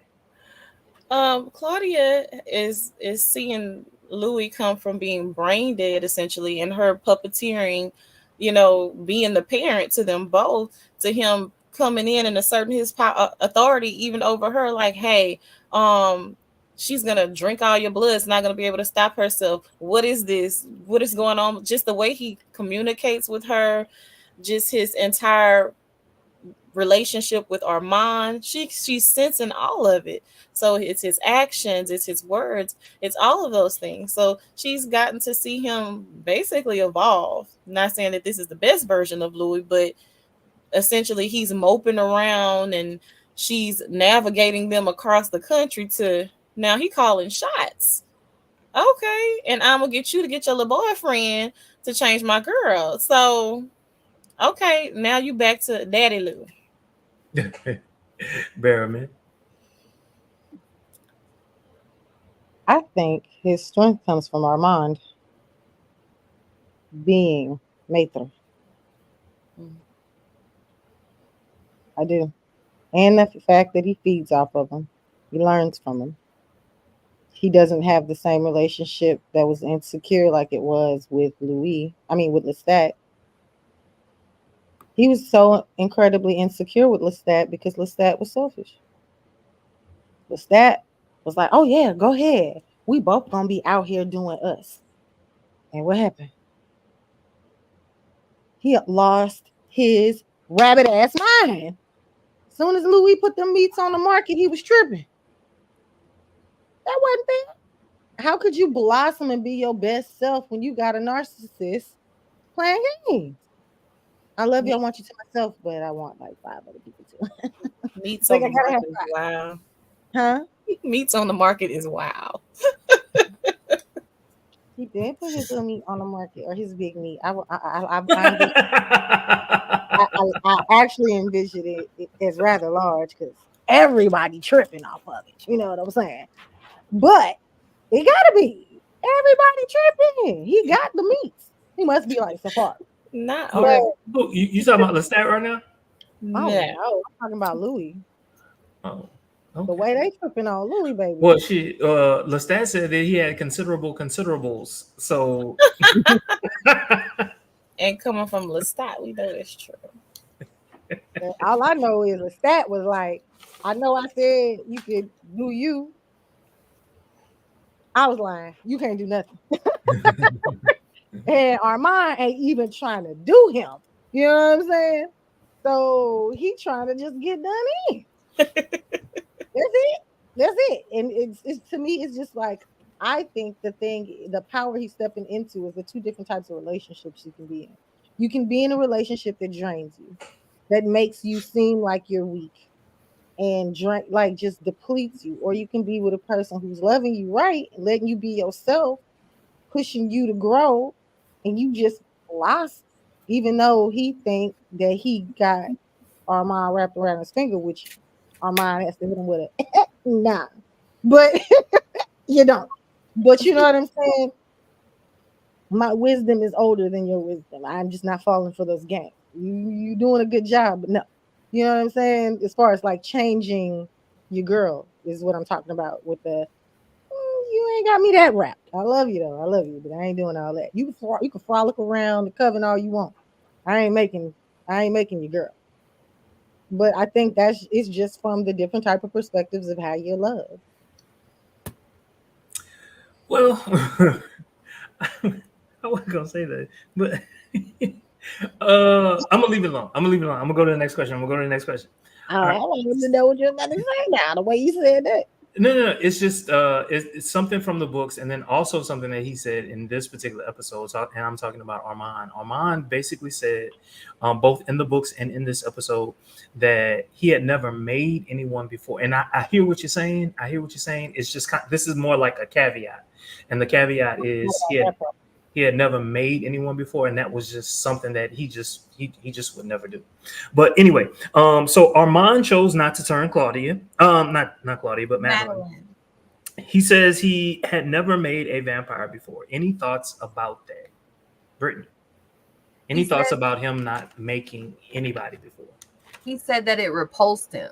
Claudia is seeing Louis come from being brain dead essentially, and her puppeteering, being the parent to them both, to him coming in and asserting his authority even over her, like, hey, she's gonna drink all your blood. It's not gonna be able to stop herself. What is this? What is going on? Just the way he communicates with her, just his entire relationship with Armand. She's sensing all of it. So it's his actions, it's his words, it's all of those things. So she's gotten to see him basically evolve. Not saying that this is the best version of Louis, but essentially he's moping around and she's navigating them across the country to now he calling shots. Okay, and I'm gonna get you to get your little boyfriend to change my girl. So okay, now you back to Daddy Lou. Barrowman. I think his strength comes from Armand being Maître. I do. And the fact that he feeds off of him, he learns from him. He doesn't have the same relationship that was insecure like it was with with Lestat. He was so incredibly insecure with Lestat because Lestat was selfish. Lestat was like, oh yeah, go ahead. We both gonna be out here doing us. And what happened? He lost his rabbit ass mind. As soon as Louis put them meats on the market, he was tripping. That wasn't fair. How could you blossom and be your best self when you got a narcissist playing games? I love you. I want you to myself, but I want like 5 other people too. Meats Like on I the gotta have market is 5. wow. Huh? Meats on the market is wow. He did put his little meat on the market or his big meat. I actually envisioned it as rather large because everybody tripping off of it. You know what I'm saying? But it gotta be everybody tripping. He got the meats. He must be like Safari. Not But or Oh, you talking about Lestat right now? oh no. no, I'm talking about Louis. Oh, The okay. way they tripping on Louis, baby. Well, Lestat said that he had considerable considerables. So And coming from Lestat, we know that's true. And all I know is a stat was like, I know I said you could do you. I was lying. You can't do nothing. And Armand ain't even trying to do him. You know what I'm saying? So he trying to just get done in. That's it. That's it. And it's to me, it's just like I think the power he's stepping into is the two different types of relationships you can be in. You can be in a relationship that drains you, that makes you seem like you're weak and drink like just depletes you, or you can be with a person who's loving you right, letting you be yourself, pushing you to grow, and you just lost, even though he think that he got Armand wrapped around his finger, which Armand has to hit him with a nah, but you don't. But you know what I'm saying? My wisdom is older than your wisdom. I'm just not falling for those games. You doing a good job, but no. You know what I'm saying? As far as like changing your girl is what I'm talking about with the you ain't got me that wrapped. I love you though. I love you, but I ain't doing all that. You can frolic around the coven all you want. I ain't making you girl. But I think it's just from the different type of perspectives of how you love. Well, I wasn't gonna say that, but I'm gonna leave it alone. I'm gonna go to the next question. Oh, All I right. wanted to know what you're about to say now. The way you said that. No. It's just it's something from the books, and then also something that he said in this particular episode. So, and I'm talking about Armand. Armand basically said, both in the books and in this episode, that he had never made anyone before. And I hear what you're saying. It's just this is more like a caveat, and the caveat is he had never made anyone before, and that was just something that he just would never do. But anyway, so Armand chose not to turn Claudia, not Claudia, but Madeline. He says he had never made a vampire before. Any thoughts about that, Brittany? Any thoughts about him not making anybody before? He said that it repulsed him.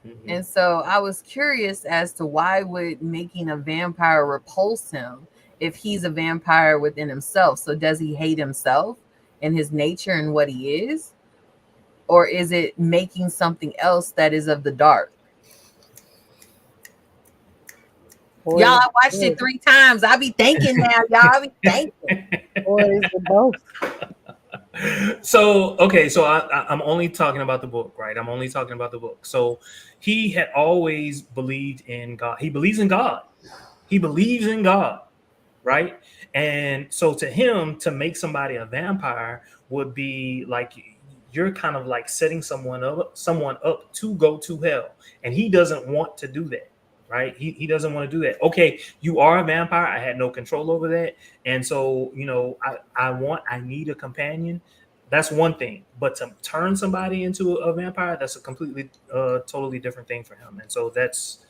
Mm-hmm. And so I was curious as to why would making a vampire repulse him if he's a vampire within himself. So does he hate himself and his nature and what he is? Or is it making something else that is of the dark? Boy, y'all, I watched it 3 times. I be thinking now, y'all. I be thinking. Or is it both? So, okay, so I'm only talking about the book, right? I'm only talking about the book. So he had always believed in God. He believes in God. Right? And so to him, to make somebody a vampire would be like you're kind of like setting someone up to go to hell. And he doesn't want to do that. Right? He doesn't want to do that. Okay, you are a vampire. I had no control over that. And so, I need a companion. That's one thing. But to turn somebody into a vampire, that's a completely, totally different thing for him. And so that's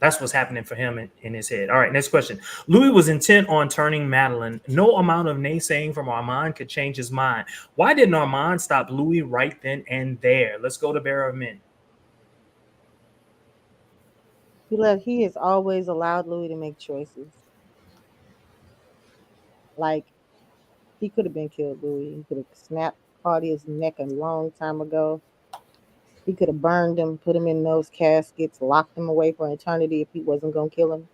what's happening for him in his head. All right, next question. Louis was intent on turning Madeline. No amount of naysaying from Armand could change his mind. Why didn't Armand stop Louis right then and there? Let's go to Bearer of Men. He has always allowed Louis to make choices. Like, he could have been killed, Louis. He could have snapped Claudia's neck a long time ago. He could have burned him, put him in those caskets, locked him away for eternity if he wasn't going to kill him.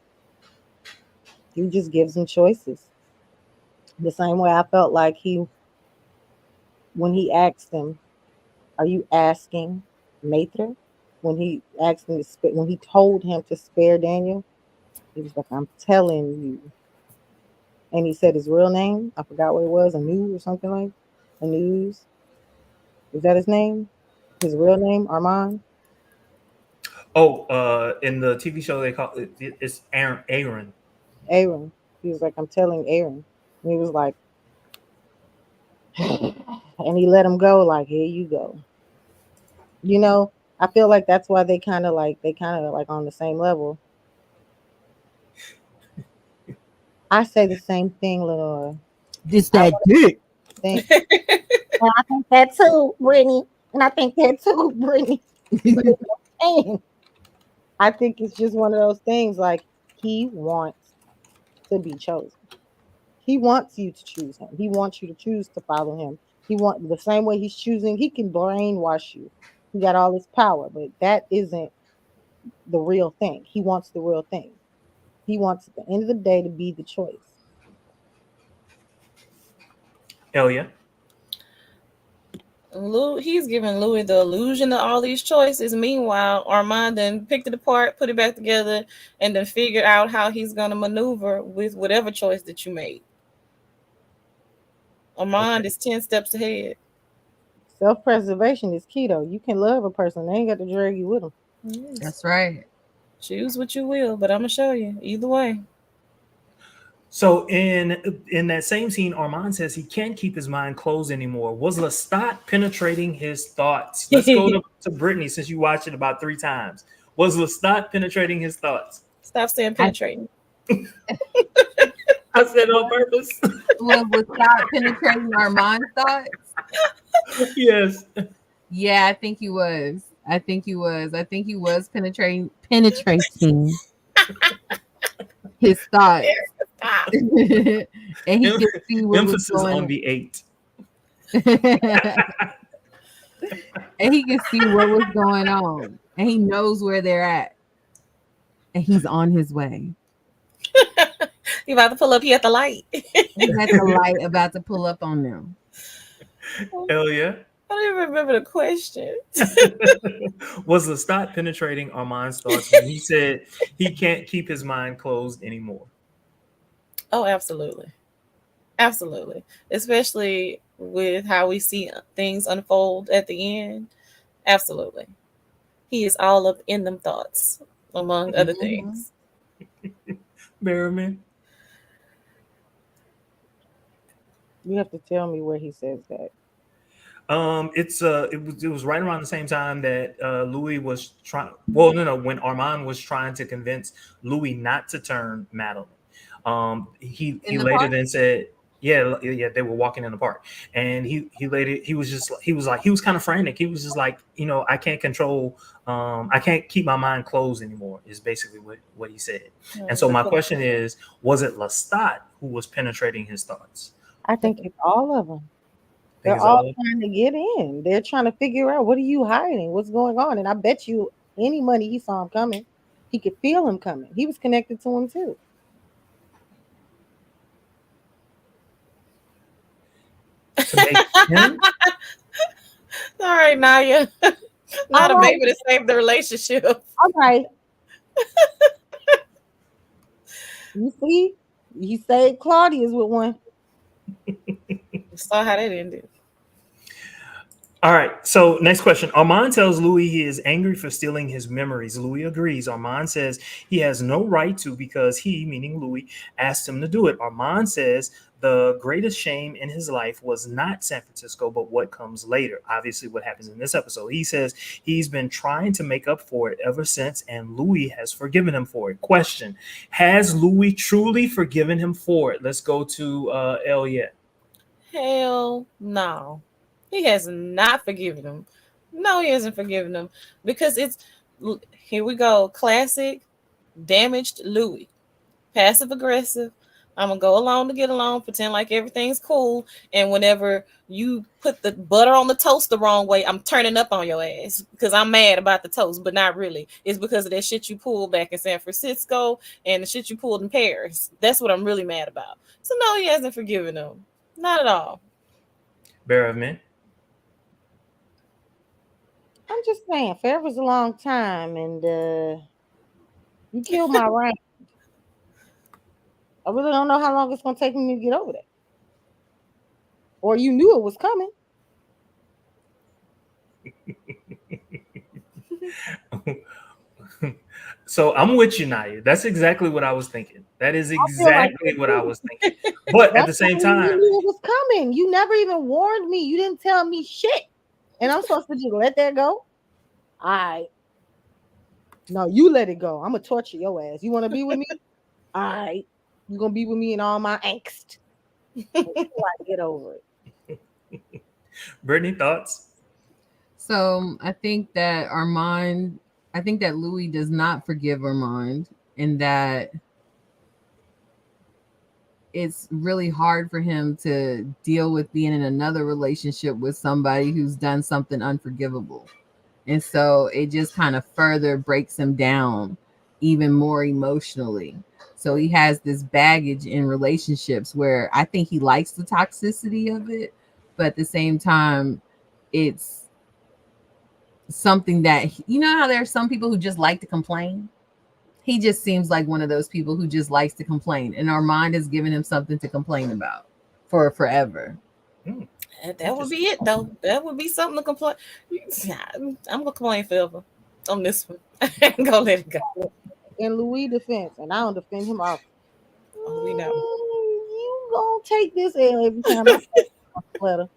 He just gives him choices. The same way I felt like when he asked him, "Are you asking Maitre?" When he asked him when he told him to spare Daniel, he was like, "I'm telling you." And he said his real name. I forgot what it was, Anu or something like Anu's. Is that his name? His real name, Armand? Oh, in the TV show they call it's Aaron. Aaron. He was like, "I'm telling Aaron." And he was like, and he let him go. Like, here you go. I feel like that's why they kind of like on the same level. I say the same thing, Lenora. This that dick. And I think that too, Brittany. And I think that too, Brittany. I think it's just one of those things. Like, he wants to be chosen. He wants you to choose him. He wants you to choose to follow him. He wants the same way he's choosing. He can brainwash you. He got all this power, but that isn't the real thing. He wants the real thing. He wants at the end of the day to be the choice. Hell yeah. He's giving Louis the illusion of all these choices. Meanwhile, Armand then picked it apart, put it back together, and then figured out how he's going to maneuver with whatever choice that you made. Armand is 10 steps ahead. Self-preservation is key, though. You can love a person. They ain't got to drag you with them. Yes. That's right. Choose what you will, but I'm going to show you either way. So in that same scene, Armand says he can't keep his mind closed anymore. Was Lestat penetrating his thoughts? Let's go to Brittany, since you watched it about 3 times. Was Lestat penetrating his thoughts? Stop saying penetrating. I said on purpose. Was Lestat penetrating Armand's thoughts? Yes. Yeah, I think he was. I think he was penetrating his thoughts. And he could see what emphasis was going on the 8. And he can see what was going on. And he knows where they're at. And he's on his way. You about to pull up here at the light. He's at the light about to pull up on them. Hell yeah. I don't even remember the question. Was Lestat penetrating Armand's thoughts when he said he can't keep his mind closed anymore? Oh, absolutely. Absolutely. Especially with how we see things unfold at the end. Absolutely. He is all up in them thoughts, among other things. Merriman? You have to tell me where he says that. It was right around the same time that Louis was trying. Well, no, when Armand was trying to convince Louis not to turn Madeline. He later then said, yeah, they were walking in the park, and he was kind of frantic. He was just like, I can't control, I can't keep my mind closed anymore. Is basically what he said. And so my question is, was it Lestat who was penetrating his thoughts? I think it's all of them. They're all trying to get in. They're trying to figure out, what are you hiding? What's going on? And I bet you any money he saw him coming, he could feel him coming. He was connected to him too. To make him? All right, Naya. Not a baby to save the relationship. All right. You see? He saved Claudia's with one. Saw how that ended. All right. So next question. Armand tells Louis he is angry for stealing his memories. Louis agrees. Armand says he has no right to because he, meaning Louis, asked him to do it. Armand says the greatest shame in his life was not San Francisco, but what comes later. Obviously, what happens in this episode. He says he's been trying to make up for it ever since, and Louis has forgiven him for it. Question. Has Louis truly forgiven him for it? Let's go to Elliot. Hell no. He has not forgiven him. No, he hasn't forgiven him because here we go. Classic damaged Louis. Passive aggressive. I'm going to go along to get along, pretend like everything's cool. And whenever you put the butter on the toast the wrong way, I'm turning up on your ass because I'm mad about the toast, but not really. It's because of that shit you pulled back in San Francisco and the shit you pulled in Paris. That's what I'm really mad about. So no, he hasn't forgiven him. Not at all. Bear of men. I'm just saying, forever's a long time, and you killed my right. I really don't know how long it's going to take me to get over that. Or you knew it was coming. So I'm with you, Naya. That's exactly what I was thinking. That is exactly what I was thinking. But at the same time, you knew it was coming. You never even warned me. You didn't tell me shit. And I'm supposed to just let that go? All right. No, you let it go. I'm going to torture your ass. You want to be with me? All right. You're going to be with me in all my angst. Until I get over it. Brittany, thoughts? So I think that Louis does not forgive Armand, and that it's really hard for him to deal with being in another relationship with somebody who's done something unforgivable. And so it just kind of further breaks him down even more emotionally. So he has this baggage in relationships where I think he likes the toxicity of it, but at the same time, it's something that, how there are some people who just like to complain. He just seems like one of those people who just likes to complain, and Armand has given him something to complain about for forever. That would be it, though. That would be something to complain. I'm gonna complain forever on this one. I'm gonna let it go. In Louis' defense, and I don't defend him off. Oh, we know. You gonna take this L every time I say my sweater.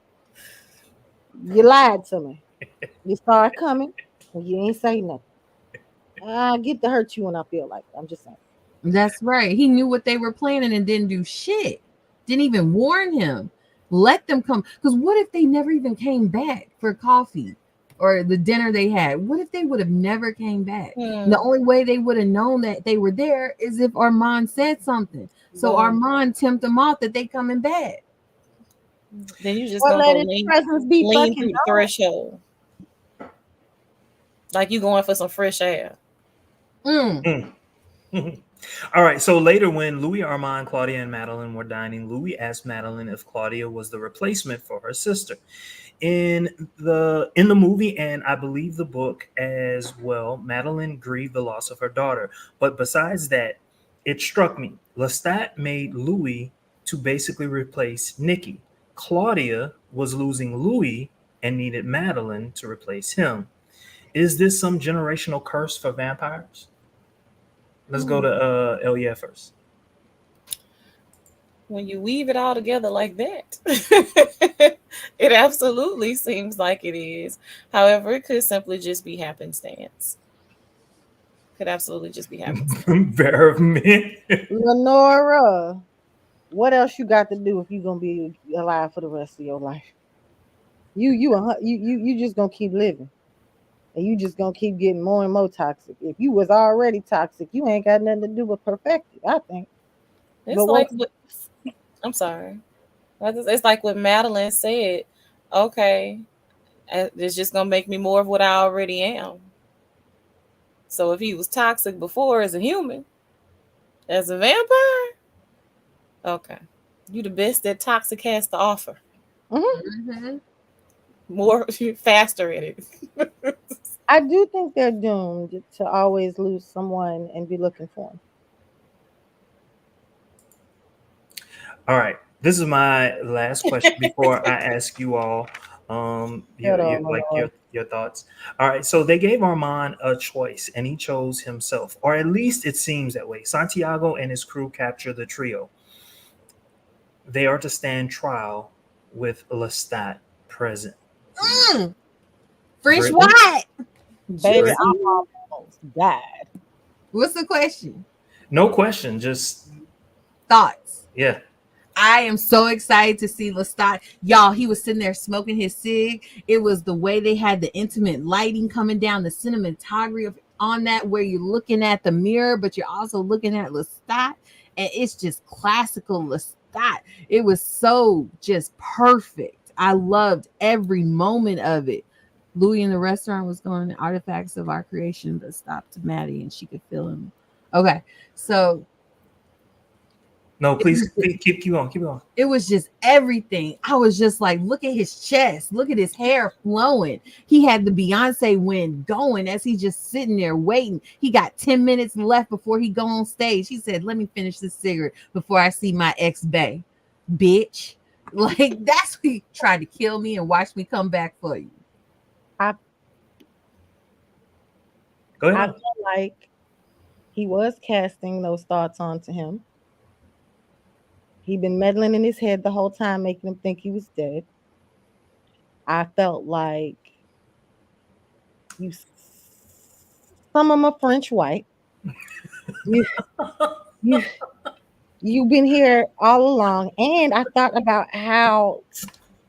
You lied to me. You saw it coming, and you ain't say nothing. I get to hurt you when I feel like it. I'm just saying. That's right. He knew what they were planning and didn't do shit. Didn't even warn him. Let them come. Because what if they never even came back for coffee or the dinner they had? What if they would have never came back? The only way they would have known that they were there is if Armand said something. So Armand tempted them off that they coming back. Then you just Or gonna let go his presence be lean fucking through the known. threshold, like you going for some fresh air. Mm. All right. So later, when Louis, Armand, Claudia, and Madeline were dining, Louis asked Madeline if Claudia was the replacement for her sister. In the movie, and I believe the book as well, Madeline grieved the loss of her daughter. But besides that, it struck me. Lestat made Louis to basically replace Nikki. Claudia was losing Louis and needed Madeline to replace him. Is this some generational curse for vampires? Let's go to Elia first. When you weave it all together like that, it absolutely seems like it is. However, it could simply just be happenstance. Could absolutely just be happenstance. Vermin. Lenora, what else you got to do if you gonna be alive for the rest of your life? You just gonna keep living, and you just gonna keep getting more and more toxic. If you was already toxic, you ain't got nothing to do but perfect it, I think. It's But what? like I'm sorry. It's like what Madeline said. Okay, it's just gonna make me more of what I already am. So if he was toxic before as a human, as a vampire, okay, you the best that toxic has to offer. Mhm. More faster at it. I do think they're doomed to always lose someone and be looking for them. All right. This is my last question before I ask you all Hello, like Lenora. your thoughts. All right. So they gave Armand a choice and he chose himself, or at least it seems that way. Santiago and his crew capture the trio. They are to stand trial with Lestat present. Mm. French Brittany? white. Baby, Brittany? I almost died. What's the question? No question. Just, Thoughts. yeah. I am so excited to see Lestat. Y'all, he was sitting there smoking his cig. It was the way they had the intimate lighting coming down, the cinematography on that, where you're looking at the mirror, but you're also looking at Lestat. And it's just classical Lestat. It was so just perfect. I loved every moment of it. Louis in the restaurant was going, artifacts of our creation, but stopped Maddie and she could feel him. Okay, so No, it please was just keep going. Keep going. it was just everything. I was just like, look at his chest, look at his hair flowing. He had the Beyonce wind going as he just sitting there waiting. He got 10 minutes left before he go on stage. He said, let me finish this cigarette before I see my ex-bae. Bitch. Like, that's who he tried to kill me and watch me come back for you. I Go I ahead. feel like he was casting those thoughts onto him. He'd been meddling in his head the whole time, making him think he was dead. I felt like you, some of my French white. You, you, you've been here all along, and I thought about how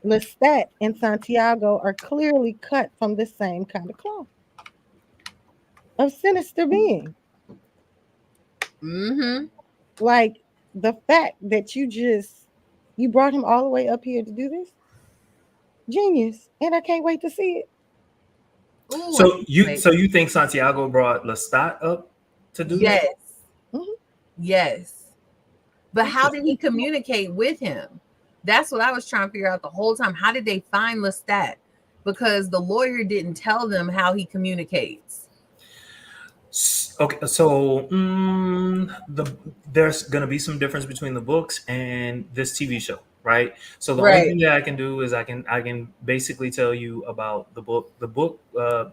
Lestat and Santiago are clearly cut from the same kind of cloth of sinister being. Mm-hmm. Like the fact that you brought him all the way up here to do this, genius, and I can't wait to see it. Ooh, I So can't you wait. so you think Santiago brought Lestat up to do that? Yes. Mhm. Yes. But how did he Interesting. communicate with him? That's what I was trying to figure out the whole time. How did they find Lestat? Because the lawyer didn't tell them how he communicates. Okay, so there's gonna be some difference between the books and this TV show, right? So the only Right. thing that I can do is I can basically tell you about the book. The book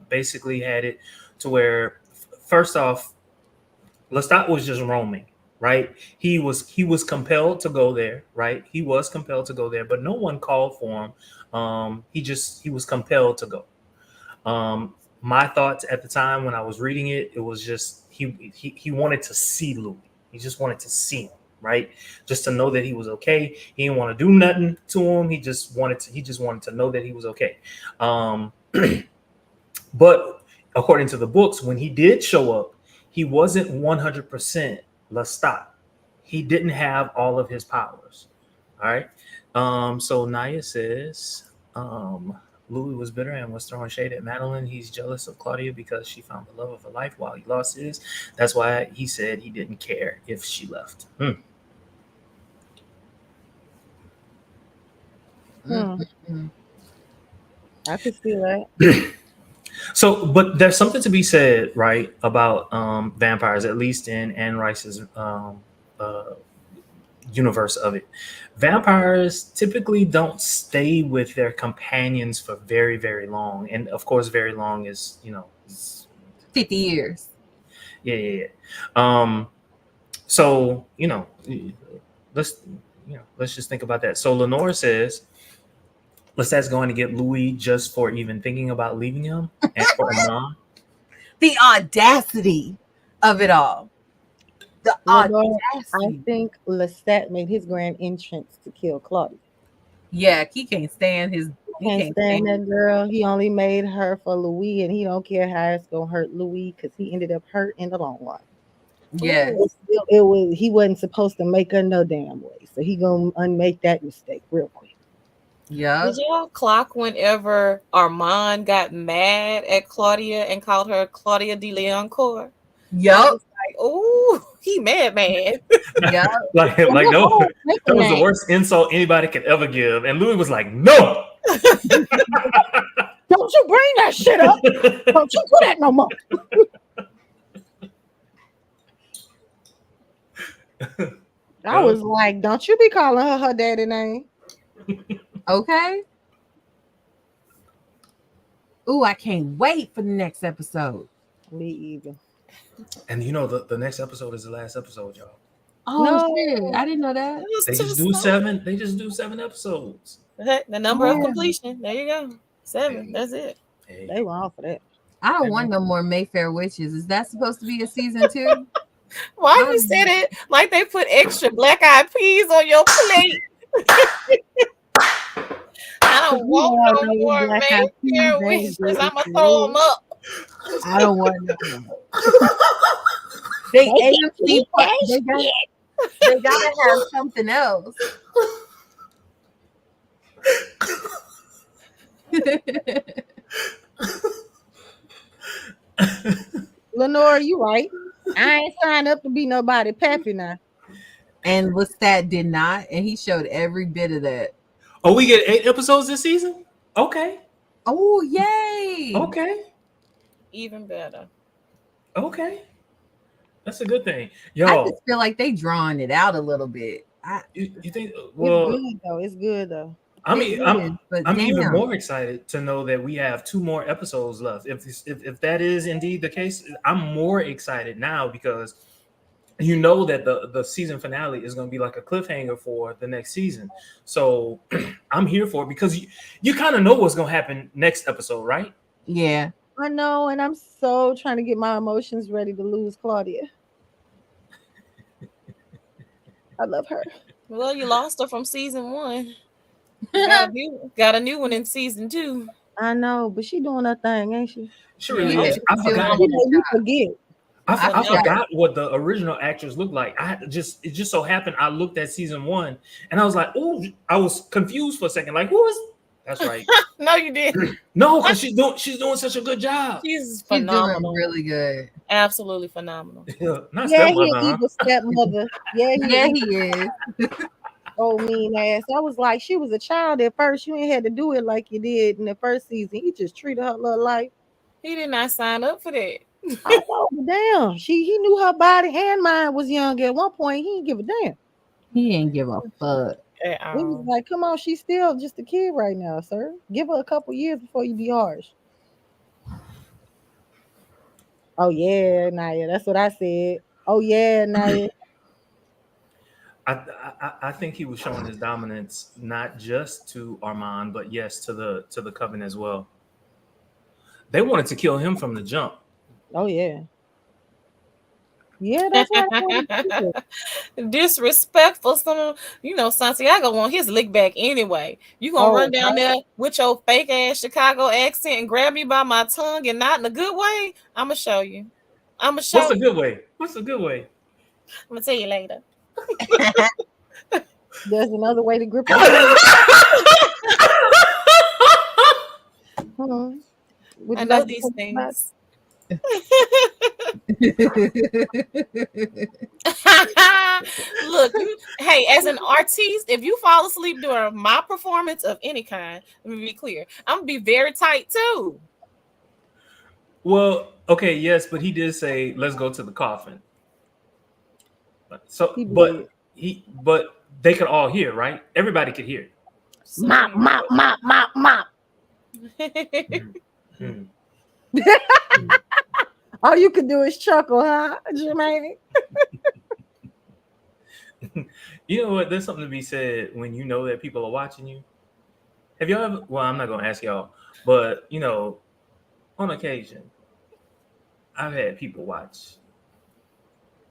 basically had it to where first off, Lestat was just roaming, right? He was compelled to go there, right? He was compelled to go there, but no one called for him. He was compelled to go. My thoughts at the time when I was reading it, it was just he wanted to see Louis. He just wanted to see him, right? Just to know that he was okay. He didn't want to do nothing to him. He just wanted to know that he was okay. Um, but according to the books, when he did show up, he wasn't 100% Lestat. He didn't have all of his powers. All right. So Naya says, Louis was bitter and was throwing shade at Madeline. He's jealous of Claudia because she found the love of her life while he lost his. That's why he said he didn't care if she left. Mm-mm. I could see that. So, but there's something to be said, right, about vampires, at least in Anne Rice's uh, universe of it. Vampires typically don't stay with their companions for very, very long, and of course, very long is 50 years. yeah. So let's let's just think about that. So Lenore says Lestat's going to get Louis just for even thinking about leaving him, and for Armand. The audacity of it all. The Although I audacity. think Lestat made his grand entrance to kill Claudia. Yeah, he can't stand his. He Can't stand that girl. He only made her for Louis, and he don't care how it's gonna hurt Louis because he ended up hurt in the long run. Yes. It was he wasn't supposed to make her no damn way, so he gonna unmake that mistake real quick. Yeah. Did y'all clock whenever Armand got mad at Claudia and called her Claudia de Leoncourt? Yup. Like, oh, he mad. Yeah. like no, that was the worst insult anybody could ever give. And Louis was like, no. Don't you bring that shit up. Don't you do that no more. I was like, don't you be calling her daddy name. Okay. Ooh, I can't wait for the next episode. Me either. And the next episode is the last episode, y'all. Oh No. shit! I didn't know that. They just do 7. They just do 7 episodes. The number of completion. There you go. 7. Hey. That's it. Hey. They were all for that. I don't want no more Mayfair Witches. Is that supposed to be a season 2? Why you said it like they put extra black eyed peas on your plate? I don't want no more Mayfair Witches. I'm gonna throw them up. I don't want no more. They AMC they gotta have something else. Lenore, you right. I ain't signed up to be nobody peppy now. And Lestat did not, and he showed every bit of that. Oh, we get 8 episodes this season? Okay. Oh, yay! Okay. Even better. Okay. That's a good thing. Yo, I just feel like they drawing it out a little bit. you think? Well, It's good though. I mean, I'm damn. even more excited to know that we have 2 more episodes left. If that is indeed the case, I'm more excited now because that the season finale is going to be like a cliffhanger for the next season. So I'm here for it because you kind of know what's going to happen next episode, right? Yeah. I know, and I'm so trying to get my emotions ready to lose Claudia. I love her. Well, you lost her from season 1. Got a new one in season 2. I know, but she doing her thing, ain't she? She really Yeah. is. I forgot. You forget. I forgot what the original actors looked like. It just so happened I looked at season 1 and I was like, oh, I was confused for a second. Like, who is? That's right. No, you didn't. No, because she's doing such a good job. She's She's phenomenal. doing really good. Absolutely phenomenal. Not Yeah, stepmother, he huh? evil stepmother. Yeah, he is. Oh, mean ass. I was like, she was a child at first. You ain't had to do it like you did in the first season. He just treated her little life. He did not sign up for that. I know, but damn. He knew her body and mind was young at one point. He didn't give a damn. He ain't give a fuck. He was like, come on, she's still just a kid right now, sir. Give her a couple years before you be harsh. Oh, yeah, Naya. That's what I said. Oh, yeah, Naya. I think he was showing his dominance not just to Armand, but yes, to the Coven as well. They wanted to kill him from the jump. Oh, yeah. Yeah, that's what Disrespectful. Santiago want his lick back anyway. You gonna run down there with your fake ass Chicago accent and grab me by my tongue and not in a good way? I'm gonna show you. What's a good way? What's a good way? I'm gonna tell you later. There's another way to grip it. Would I you know like to these talk about- things. Look, hey, as an artiste, if you fall asleep during my performance of any kind, let me be clear, I'm gonna be very tight too. Well, okay, yes, but he did say, "Let's go to the coffin." So, He but did. but they could all hear, right? Everybody could hear. Mop, mop, mop, mop, mop. Hmm. All you can do is chuckle, huh, Jermaine? You know what? There's something to be said when you know that people are watching you. Have y'all ever? Well, I'm not gonna ask y'all, but on occasion, I've had people watch,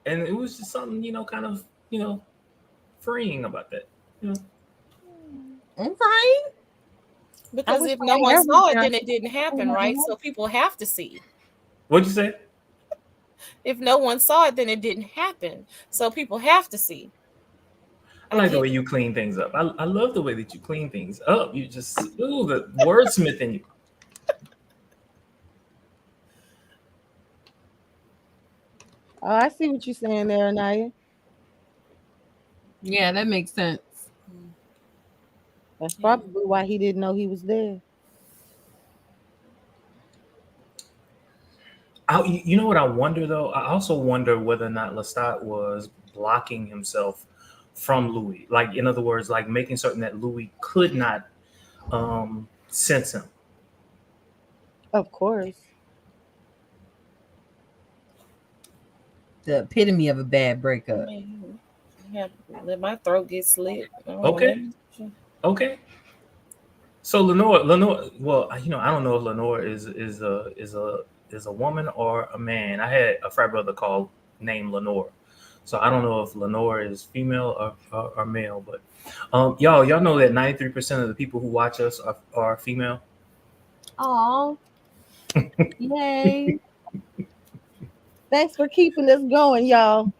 and it was just something kind of freeing about that. You know, Okay. Because wish if my no one hair saw was it, down. then it didn't happen, right? So people have to see. what'd you say? If no one saw it, then it didn't happen. So people have to see. I like the get way you clean things up. I love the way that you clean things up. You just the wordsmith in you. Oh, I see what you're saying there, Anaya. Yeah, that makes sense. That's probably why he didn't know he was there. You know what I wonder though? I also wonder whether or not Lestat was blocking himself from Louis. Like in other words, like making certain that Louis could not sense him. Of course. The epitome of a bad breakup. Let my throat get slit. Okay. Okay. So Lenore. Well, I don't know if Lenore is a woman or a man. I had a frat brother named Lenore, so I don't know if Lenore is female or male. But y'all know that 93% of the people who watch us are female. Oh, yay! Thanks for keeping us going, y'all.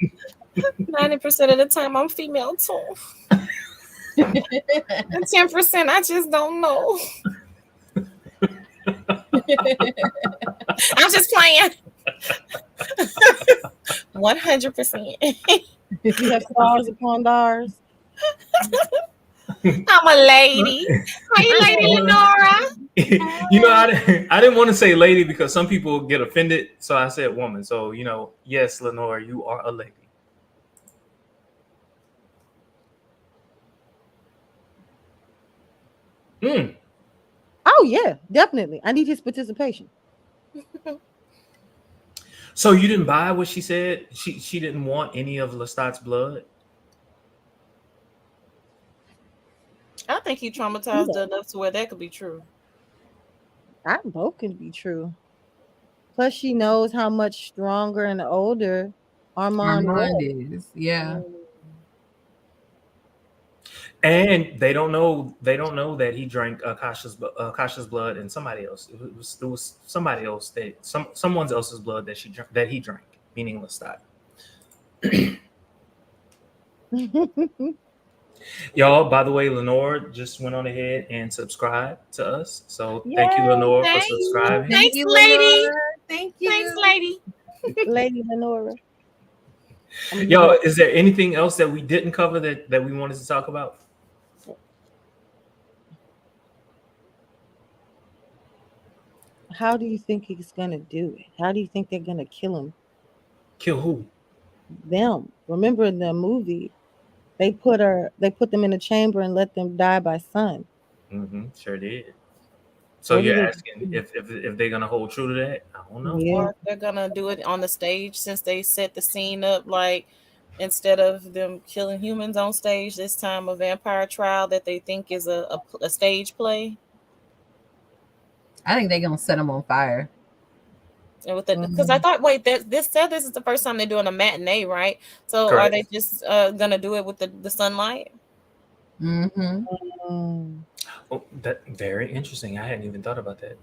90% of the time, I'm female too. And 10%, I just don't know. I'm just playing. 100%. We have stars upon stars. I'm a lady. Are you Lady Lenora? I didn't want to say lady because some people get offended, so I said woman. So yes, Lenore, you are a lady. Mm. Oh yeah, definitely. I need his participation. So you didn't buy what she said? She didn't want any of Lestat's blood? I think he traumatized her enough to where that could be true. Both can be true. Plus, she knows how much stronger and older Armand was. is. Yeah. And they don't know that he drank Akasha's blood and somebody else. It was somebody else someone else's blood that he drank, meaning Lestat. Y'all, by the way, Lenore just went on ahead and subscribed to us. So thank you, Lenore, for subscribing. Thanks, you, lady. Lenora. Thank you. Thanks, lady. Lady Lenora. Yo, is there anything else that we didn't cover that we wanted to talk about? How do you think he's gonna do it? How do you think they're gonna kill him? Kill who? Them. Remember in the movie, they put them in a chamber and let them die by sun. Mm-hmm, sure did. So What you're do they asking do? if they're gonna hold true to that? I don't know. Yeah. Or if they're gonna do it on the stage, since they set the scene up like instead of them killing humans on stage, this time a vampire trial that they think is a stage play. I think they're gonna set them on fire. And with because I thought, wait, this is the first time they're doing a matinee, right? So Correct. are they just gonna do it with the sunlight? Mm-hmm. Oh, that very interesting. I hadn't even thought about that.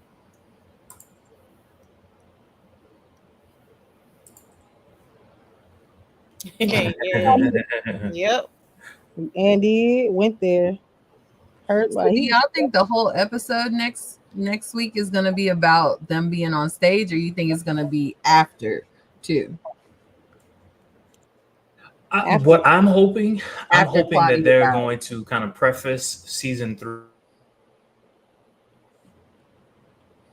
Yeah. Yep. Andy went there. Hurt So like do he. y'all think the whole episode next week is gonna be about them being on stage, or you think it's gonna be after too? After. What I'm After hoping that Claudia they're died. going to kind of preface season 3.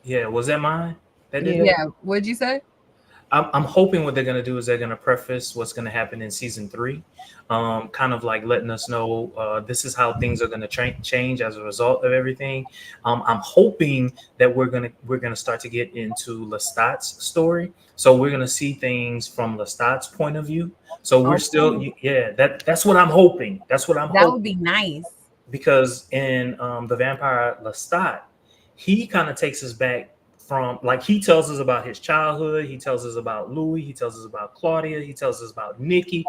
Yeah, was that mine? That did Yeah. it? Yeah, what'd you say? I'm hoping what they're going to do is they're going to preface what's going to happen in season 3, kind of like letting us know this is how things are going to change as a result of everything. I'm hoping that we're gonna start to get into Lestat's story, so we're going to see things from Lestat's point of view. So we're still, Okay. yeah, that's what I'm hoping. That's what I'm That would hoping. be nice. Because in the vampire Lestat, he kind of takes us back from, like, he tells us about his childhood, he tells us about Louis, he tells us about Claudia, he tells us about Nikki.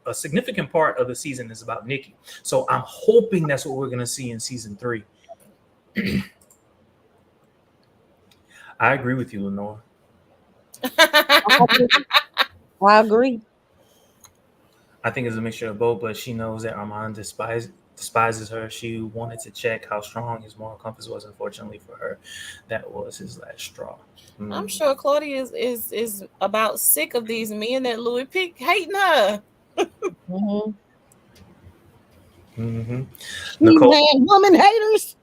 A significant part of the season is about Nikki, so I'm hoping that's what we're going to see in season 3. I agree with you, Lenore. I agree. I think it's a mixture of both, but she knows that Armand despises her. She wanted to check how strong his moral compass was. Unfortunately for her, that was his last straw. I'm sure Claudia is about sick of these men that Louis picked hating her. Mm-hmm. Mm-hmm. These Nicole man woman haters.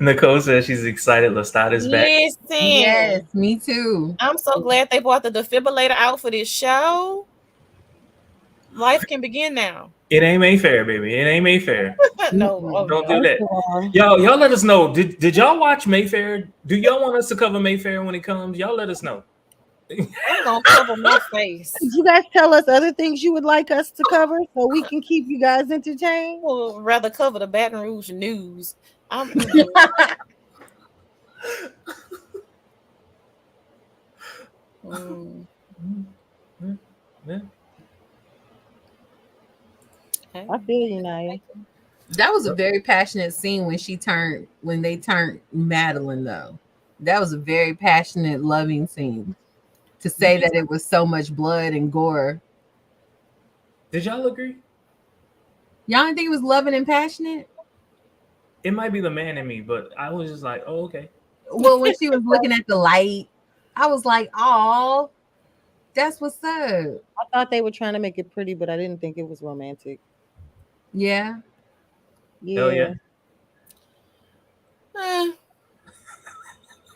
Nicole says she's excited Lestat is back. Listen, Yes, me too. I'm so glad they brought the defibrillator out for this show. Life can begin now. It ain't Mayfair, baby. It ain't Mayfair. No, oh Don't do no. that. Y'all let us know. Did y'all watch Mayfair? Do y'all want us to cover Mayfair when it comes? Y'all let us know. I'm gonna cover my face. Could you guys tell us other things you would like us to cover so we can keep you guys entertained? Well, rather cover the Baton Rouge news. I'm mm, Yeah. hey. I feel you, Naya. That was a very passionate scene when they turned Madeline though. That was a very passionate, loving scene. To say that it was so much blood and gore. Did y'all agree? Y'all didn't think it was loving and passionate? It might be the man in me, but I was just like, oh, okay. Well, when she was looking at the light, I was like, oh, that's what's up. I thought they were trying to make it pretty, but I didn't think it was romantic. Yeah. Hell Yeah. yeah. Eh,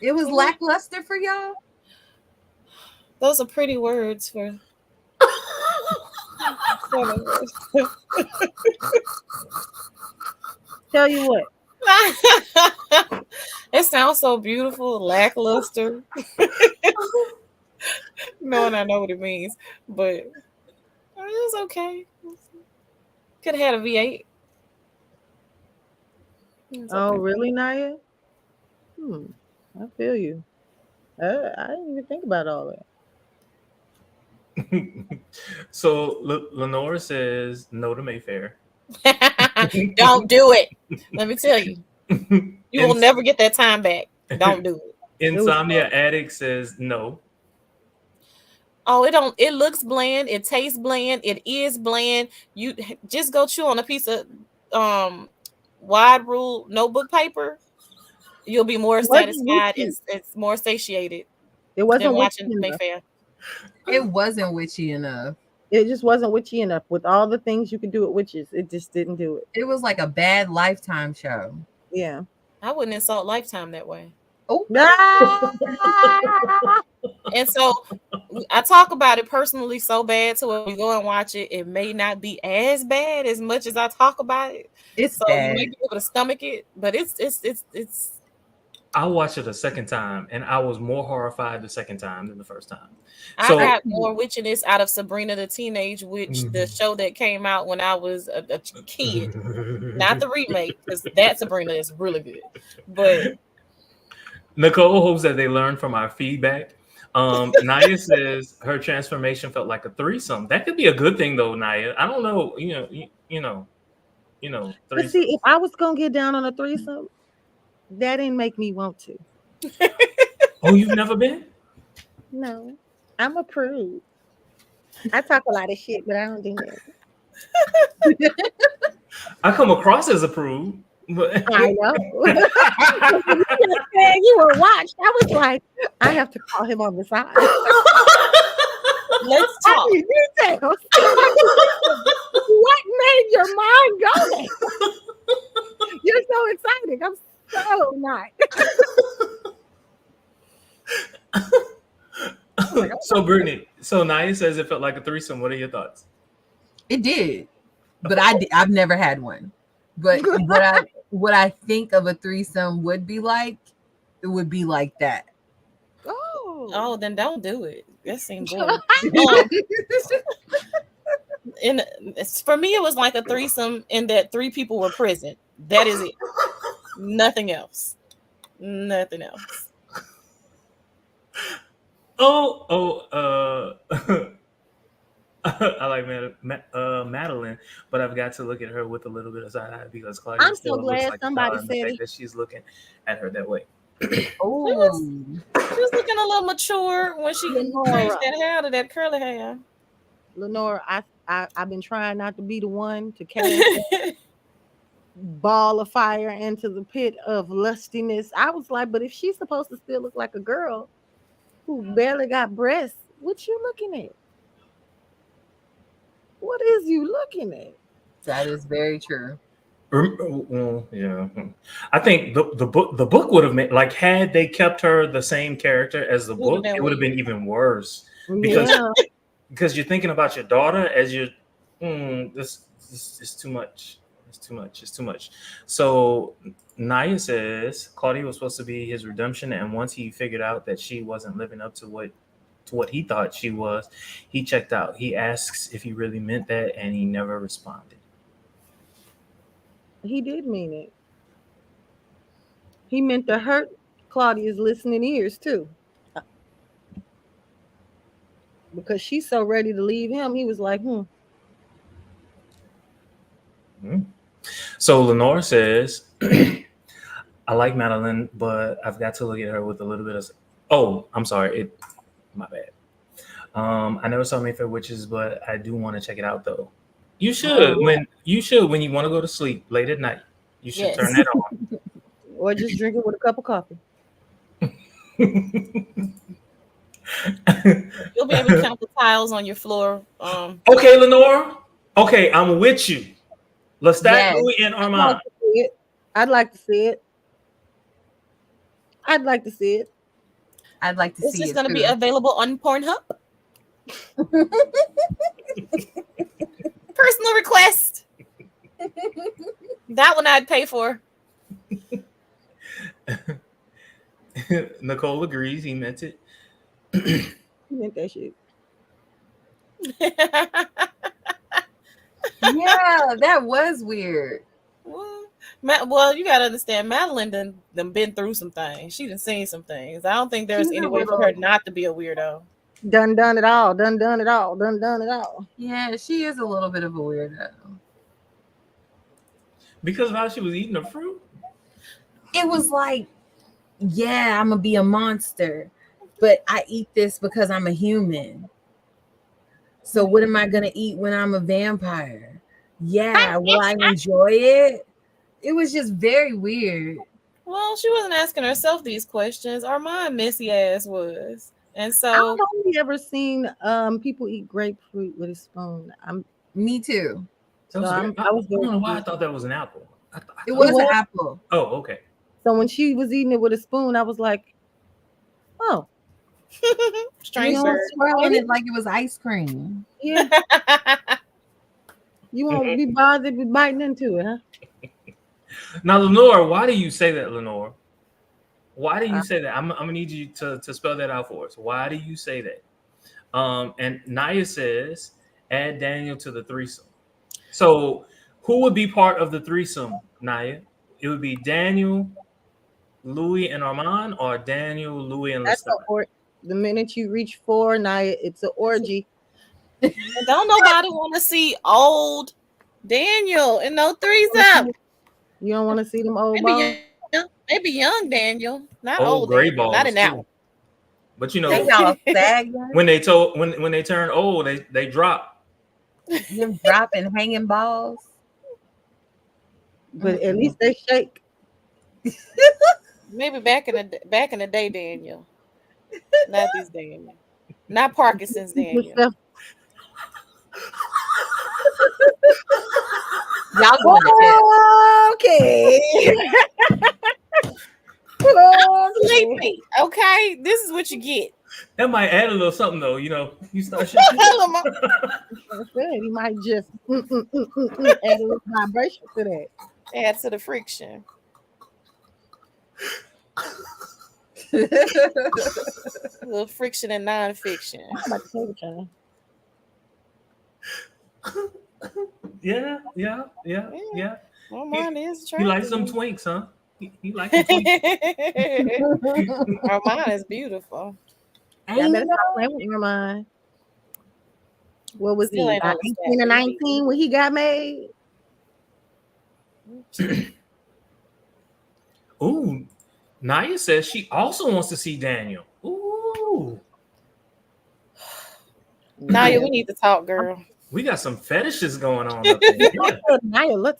It was lackluster for y'all. those are pretty words for Tell you what. it sounds so beautiful, lackluster. Knowing I know what it means, but it was okay. Could have had a V8. Oh, really, Naya? I feel you. I didn't even think about all that. So Lenora says no to Mayfair. Don't do it. Let me tell you. You will never get that time back. Don't do it. Insomnia Addict says no. Oh, it looks bland, it tastes bland, it is bland. You just go chew on a piece of wide rule notebook paper. You'll be more satisfied. It's more satiated It wasn't than witchy watching enough. Mayfair. It wasn't witchy enough. It just wasn't witchy enough. With all the things you could do with witches, it just didn't do it. It was like a bad Lifetime show. Yeah. I wouldn't insult Lifetime that way. Oh. And so I talk about it personally so bad, so when you go and watch it, it may not be as bad as much as I talk about it. It's so bad. You may be able to stomach it, but it's I watched it a second time, and I was more horrified the second time than the first time. I So got more witchiness out of Sabrina the Teenage Witch, the show that came out when I was a kid, not the remake, because that Sabrina is really good. But Nicole hopes that they learn from our feedback. Naya says her transformation felt like a threesome. That could be a good thing, though, Naya. I don't know. You know. But see, if I was gonna get down on a threesome, that didn't make me want to. Oh, you've never been? No, I'm a prude. I talk a lot of shit, but I don't do that. I come across as approved. But I know. You were watched. I was like, I have to call him on the side. Let's I talk. need details. What made your mind go there? You're so excited. I'm so not. So Brittany, so Naya says it felt like a threesome. What are your thoughts? It did, but I've never had one. But what I think of a threesome would be like, it would be like that. Oh, then don't do it. That seems boring. And for me, it was like a threesome in that 3 people were present. That is it. Nothing else. Nothing else. I like Madeline, but I've got to look at her with a little bit of side eye because Claudia I'm so still looks glad like somebody the said fact it. that she's looking at her that way. Oh, She was looking a little mature when she changed that hair to that curly hair. Lenore, I've been trying not to be the one to cast that ball of fire into the pit of lustiness. I was like, but if she's supposed to still look like a girl who barely got breasts, what you looking at? What is you looking at? that is very true. Well, yeah, I think the book would have made, like, had they kept her the same character as the book, it would have been even worse because Yeah. because you're thinking about your daughter as you're this is too much. It's too much. It's too much. So Naya says Claudia was supposed to be his redemption, and once he figured out that she wasn't living up to what he thought she was, he checked out. He asks if he really meant that, and he never responded. He did mean it. He meant to hurt Claudia's listening ears too. Because she's so ready to leave him. He was like, So Lenore says, I like Madeline, but I've got to look at her with a little bit of. Oh, I'm sorry. My bad. I never saw Mayfair Witches, but I do want to check it out though. You should when you want to go to sleep late at night. You should turn that on. or just drink it with a cup of coffee. You'll be able to count the tiles on your floor. Okay, Lenore. Okay, I'm with you. Lestat, Louis, and Armand. I'd like to see it. I'd like to see Is it. this going to be available on Pornhub? Personal request. That one I'd pay for. Nicole agrees. He meant it. He meant that shit. Yeah, that was weird. Well, you gotta understand, Madeline done been through some things. She done seen some things. I don't think there's any way for her not to be a weirdo. Done it all. Done it all. Yeah, she is a little bit of a weirdo. Because of how she was eating the fruit? It was like, yeah, I'm gonna be a monster, but I eat this because I'm a human. So what am I gonna eat when I'm a vampire? Yeah, will I enjoy it? It was just very weird. Well, she wasn't asking herself these questions. Armand messy ass was. And so I've only ever seen people eat grapefruit with a spoon. Me too. I don't know why I thought that was an apple. It was an apple. Oh, okay. So when she was eating it with a spoon, I was like, oh. Strange swirling it like it was ice cream. Yeah. You won't be bothered with biting into it, huh? Now, Lenore, why do you say that, Lenore? Why do you say that? I'm gonna need you to spell that out for us. Why do you say that? And Naya says, add Daniel to the threesome. So who would be part of the threesome, Naya? It would be Daniel, Louis, and Armand, or Daniel, Louis, and Lestat? The minute you reach 4, Naya, it's an orgy. Don't nobody want to see old Daniel in no threesome. You don't want to see them old maybe young Daniel, not old old gray Daniel, balls, not in that one. But you They know, got a saga, when they turn old, they drop. them dropping hanging balls. But at least they shake. Maybe back in the day, Daniel. Not these Daniel. Not Parkinson's Daniel. Y'all going to jail. Okay. Sleepy. Okay, this is what you get. That might add a little something though. You know, you start shaking. He might just add a little vibration to that. Add to the friction. A little friction and nonfiction. I'm about to say with y'all. Yeah. Well, mine is He likes some twinks, huh? He likes some twinks. Armand is beautiful. Y'all better stop playing with Armand. What was Still he? ain't on 18 or 19 when he got made? Ooh, Naya says she also wants to see Daniel. Ooh. Naya, we need to talk, girl. We got some fetishes going on up there. Yeah. Naya, look.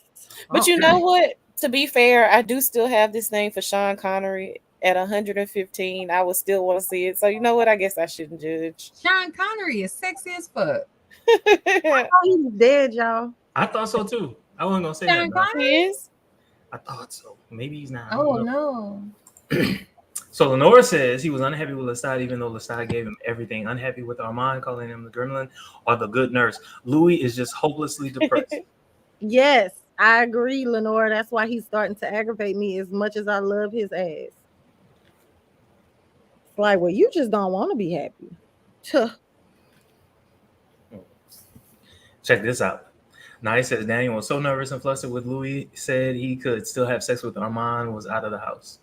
But you know what? To be fair, I do still have this thing for Sean Connery at 115. I would still want to see it. So you know what? I guess I shouldn't judge. Sean Connery is sexy as fuck. I thought he was dead, y'all. I thought so too. I wasn't gonna say Sean that. Connery Is? I thought so. Maybe he's not. Oh no. So Lenora says he was unhappy with Lestat, even though Lestat gave him everything. Unhappy with Armand, calling him the gremlin or the good nurse. Louis is just hopelessly depressed. Yes, I agree, Lenora. That's why he's starting to aggravate me as much as I love his ass. It's like, well, you just don't want to be happy. Check this out. Naya says Daniel was so nervous and flustered with Louis, said he could still have sex with Armand was out of the house.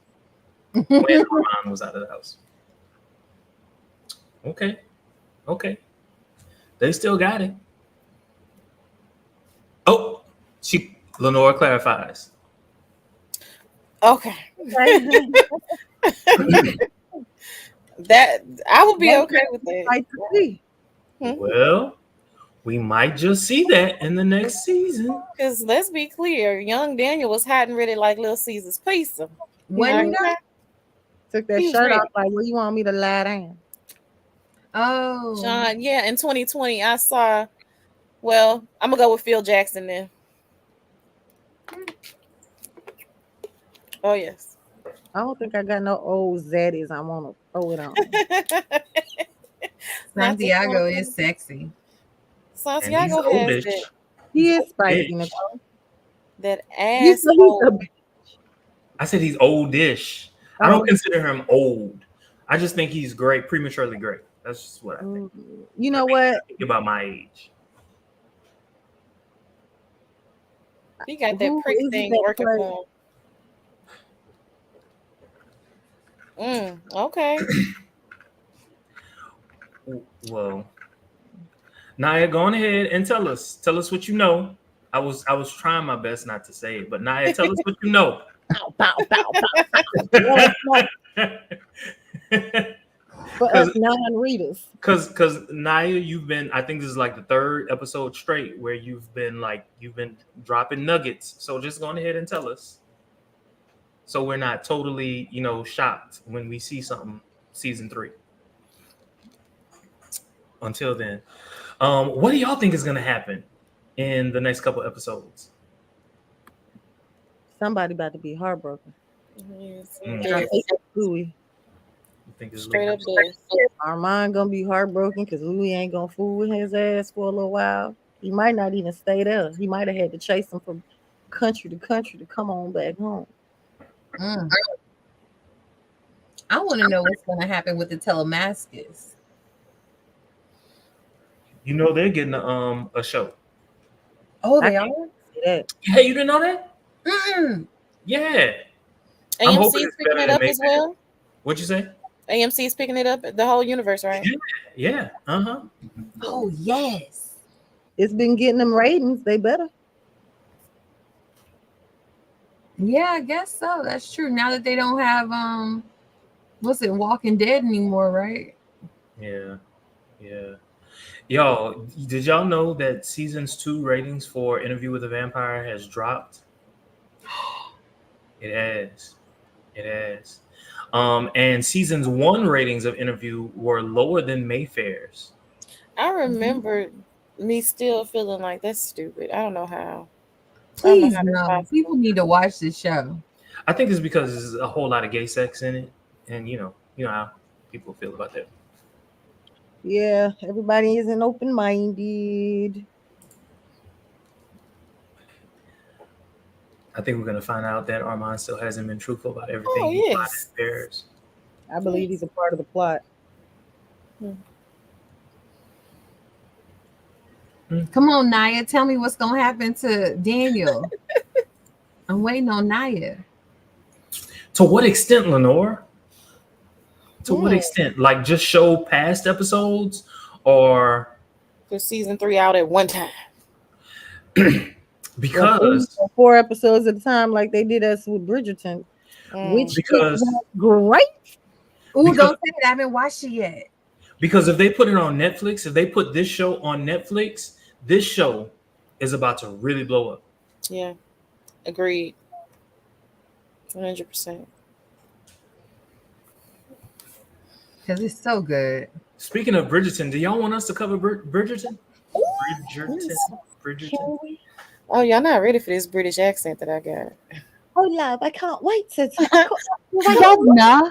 When Armand was out of the house. Okay. They still got it. Oh, Lenora clarifies. Okay. That I would be okay with that. Well, we might just see that in the next season. Because let's be clear, young Daniel was hiding really like Little Caesar's pizza. When took that shirt off, like, where you want me to lie down? Oh, Sean, yeah, in 2020, I saw. Well, I'm gonna go with Phil Jackson then. Oh yes. I don't think I got no old zaddies I want to throw it on. Santiago is sexy. Santiago has that. He is spicy, Nicole. That ass. I said he's oldish. I don't consider him old. I just think he's great, prematurely great. That's just what I think. You know what? Think about my age. He got that prick thing working for him. Okay. Well, Naya, go on ahead and tell us. Tell us what you know. I was trying my best not to say it, but Naya, tell us what you know. Bow. For us non-readers. Because Naya, I think this is like the third episode straight where you've been dropping nuggets. So just go on ahead and tell us. So we're not totally, shocked when we see something season 3. Until then, what do y'all think is going to happen in the next couple episodes? Somebody about to be heartbroken. Yes. Louis. Straight up Armand gonna be heartbroken because Louis ain't gonna fool with his ass for a little while. He might not even stay there. He might have had to chase him from country to country to come on back home. I want to know what's going to happen with the Telemascus. They're getting a show. Oh, they are? Hey, you didn't know that? Yeah. AMC's picking it up as well. What'd you say? AMC's picking it up, the whole universe, right? Yeah. Oh, yes. It's been getting them ratings. They better. Yeah, I guess so. That's true. Now that they don't have wasn't Walking Dead anymore, right? Yeah, yeah. Y'all, did y'all know that seasons 2 ratings for Interview with a Vampire has dropped? It has. It has. And seasons 1 ratings of Interview were lower than Mayfair's. I remember me still feeling like that's stupid. I don't know how. I don't know Please how that's no. possible. People need to watch this show. I think it's because there's a whole lot of gay sex in it, and you know how people feel about that. Yeah, everybody isn't open-minded. I think we're gonna find out that Armand still hasn't been truthful about everything Oh he found yes. in Paris. I believe he's a part of the plot. Come on, Naya. Tell me what's gonna happen to Daniel. I'm waiting on Naya. To what extent, Lenore? To what Hmm. extent? Like just show past episodes, or For season 3 out at one time. because 4 episodes at a time, like they did us with Bridgerton, which it because was great. Oh, Because- don't say it. I haven't watched it yet. because if they put it on Netflix, if they put this show on Netflix, this show is about to really blow up. Yeah. Agreed. 100%. Because it's so good. Speaking of Bridgerton, do y'all want us to cover Bridgerton? Bridgerton. Oh, y'all not ready for this British accent that I got. Oh, love, I can't wait to. Nah.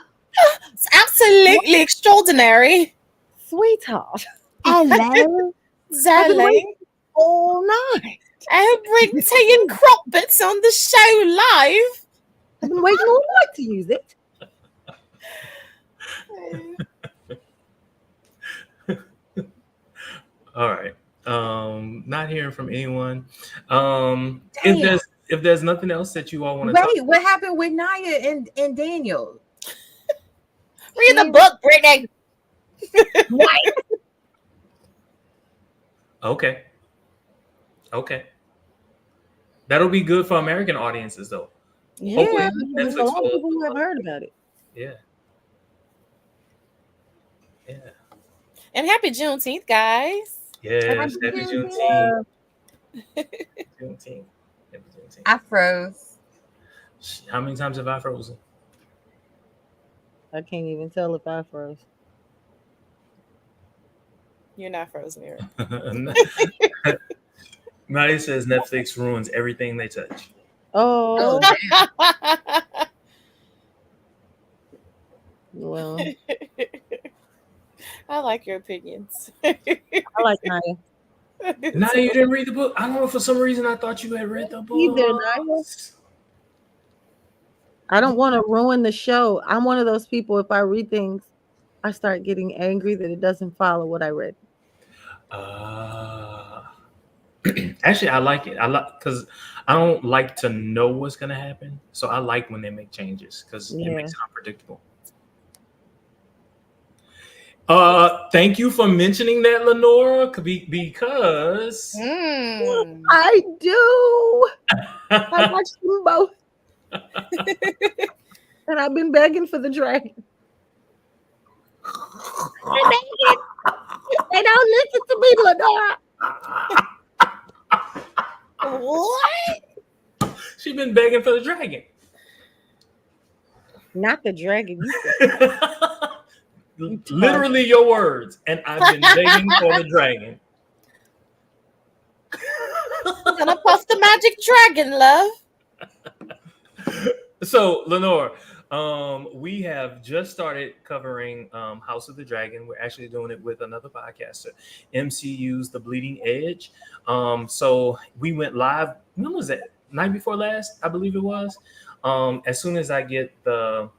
It's absolutely extraordinary. Sweetheart, Hello. Darling. all night. I'll bring tea and crumpets on the show live. I've been waiting all night to use it. All right. Not hearing from anyone. If there's nothing else that you all want to talk Wait, what happened with Naya and Daniel? Read the book, Brittany. Okay. Okay. That'll be good for American audiences though. Yeah, Hopefully there's a Netflix lot of will- people who have heard about it. Yeah. Yeah. And happy Juneteenth, guys. Yes. Happy Juneteenth. Juneteenth. Happy Juneteenth. I froze. How many times have I frozen? I can't even tell if I froze. You're not frozen here. Maddie says Netflix ruins everything they touch. Oh, damn. well, I like your opinions. I like Naya. Now you didn't read the book. I don't know. For some reason, I thought you had read the book. Either, Naya. I don't want to ruin the show. I'm one of those people, if I read things, I start getting angry that it doesn't follow what I read. Actually, I like it. I like because I don't like to know what's gonna happen. So I like when they make changes because it makes it unpredictable. Thank you for mentioning that, Lenora, because I do. I watched them both. And I've been begging for the dragon. They don't listen to me, Lenora. What? she's been begging for the dragon. Not the dragon. You said. Literally your words, and I've been begging for the dragon. I'm gonna puff the magic dragon, love. So, Lenore, we have just started covering House of the Dragon. We're actually doing it with another podcaster, MCU's The Bleeding Edge. So we went live. When was that? Night before last, I believe it was. As soon as I get the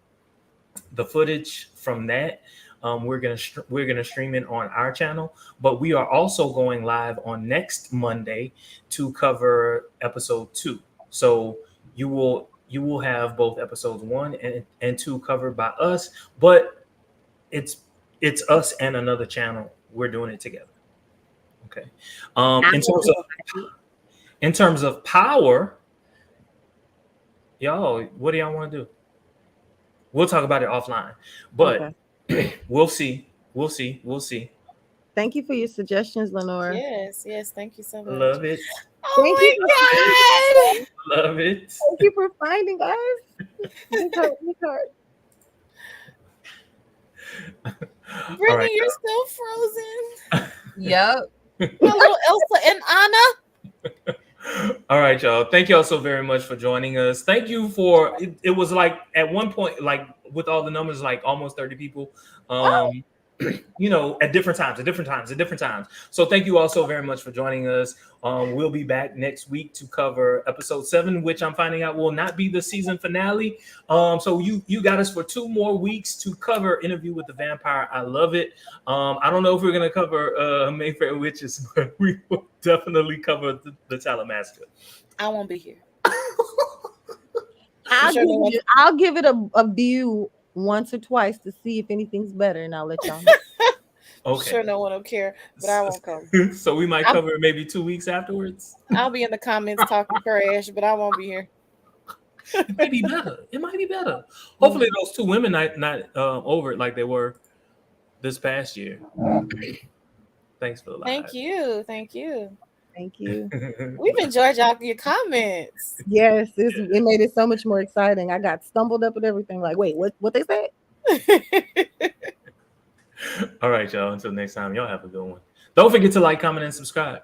footage from that, we're gonna stream it on our channel. But we are also going live on next Monday to cover episode 2. So you will have both episodes 1 and 2 covered by us, but it's us and another channel. We're doing it together. Okay. In terms of power, y'all, what do y'all want to do? We'll talk about it offline. But Okay. we'll see. We'll see. We'll see. Thank you for your suggestions, Lenora. Yes, yes. Thank you so much. Love it. Thank you Oh for Love it. thank you for finding us. This hurt, this hurt. my God. All Brittany, right, you're y'all. still frozen. Yep. My little Elsa and Anna. All right, y'all. Thank y'all so very much for joining us. Thank you for it was like at one point, like with all the numbers, like almost 30 people. You know, at different times. So thank you all so very much for joining us. We'll be back next week to cover episode 7, which I'm finding out will not be the season finale. So you got us for 2 more weeks to cover Interview with the Vampire. I love it. I don't know if we're gonna cover Mayfair Witches, but we will definitely cover the Talamaster. I won't be here. I'll give it a view once or twice to see if anything's better, and I'll let y'all know. Okay. Sure, no one will care, but I won't come. So we might cover it maybe 2 weeks afterwards. I'll be in the comments talking trash, but I won't be here. It might be better. It might be better. Hopefully, those 2 women not over it like they were this past year. Thanks for the live. Thank you. Thank you. Thank you. We've enjoyed your comments. Yes, it made it so much more exciting. I got stumbled up with everything. Like, wait, what they said? All right, y'all. Until next time, y'all have a good one. Don't forget to like, comment, and subscribe.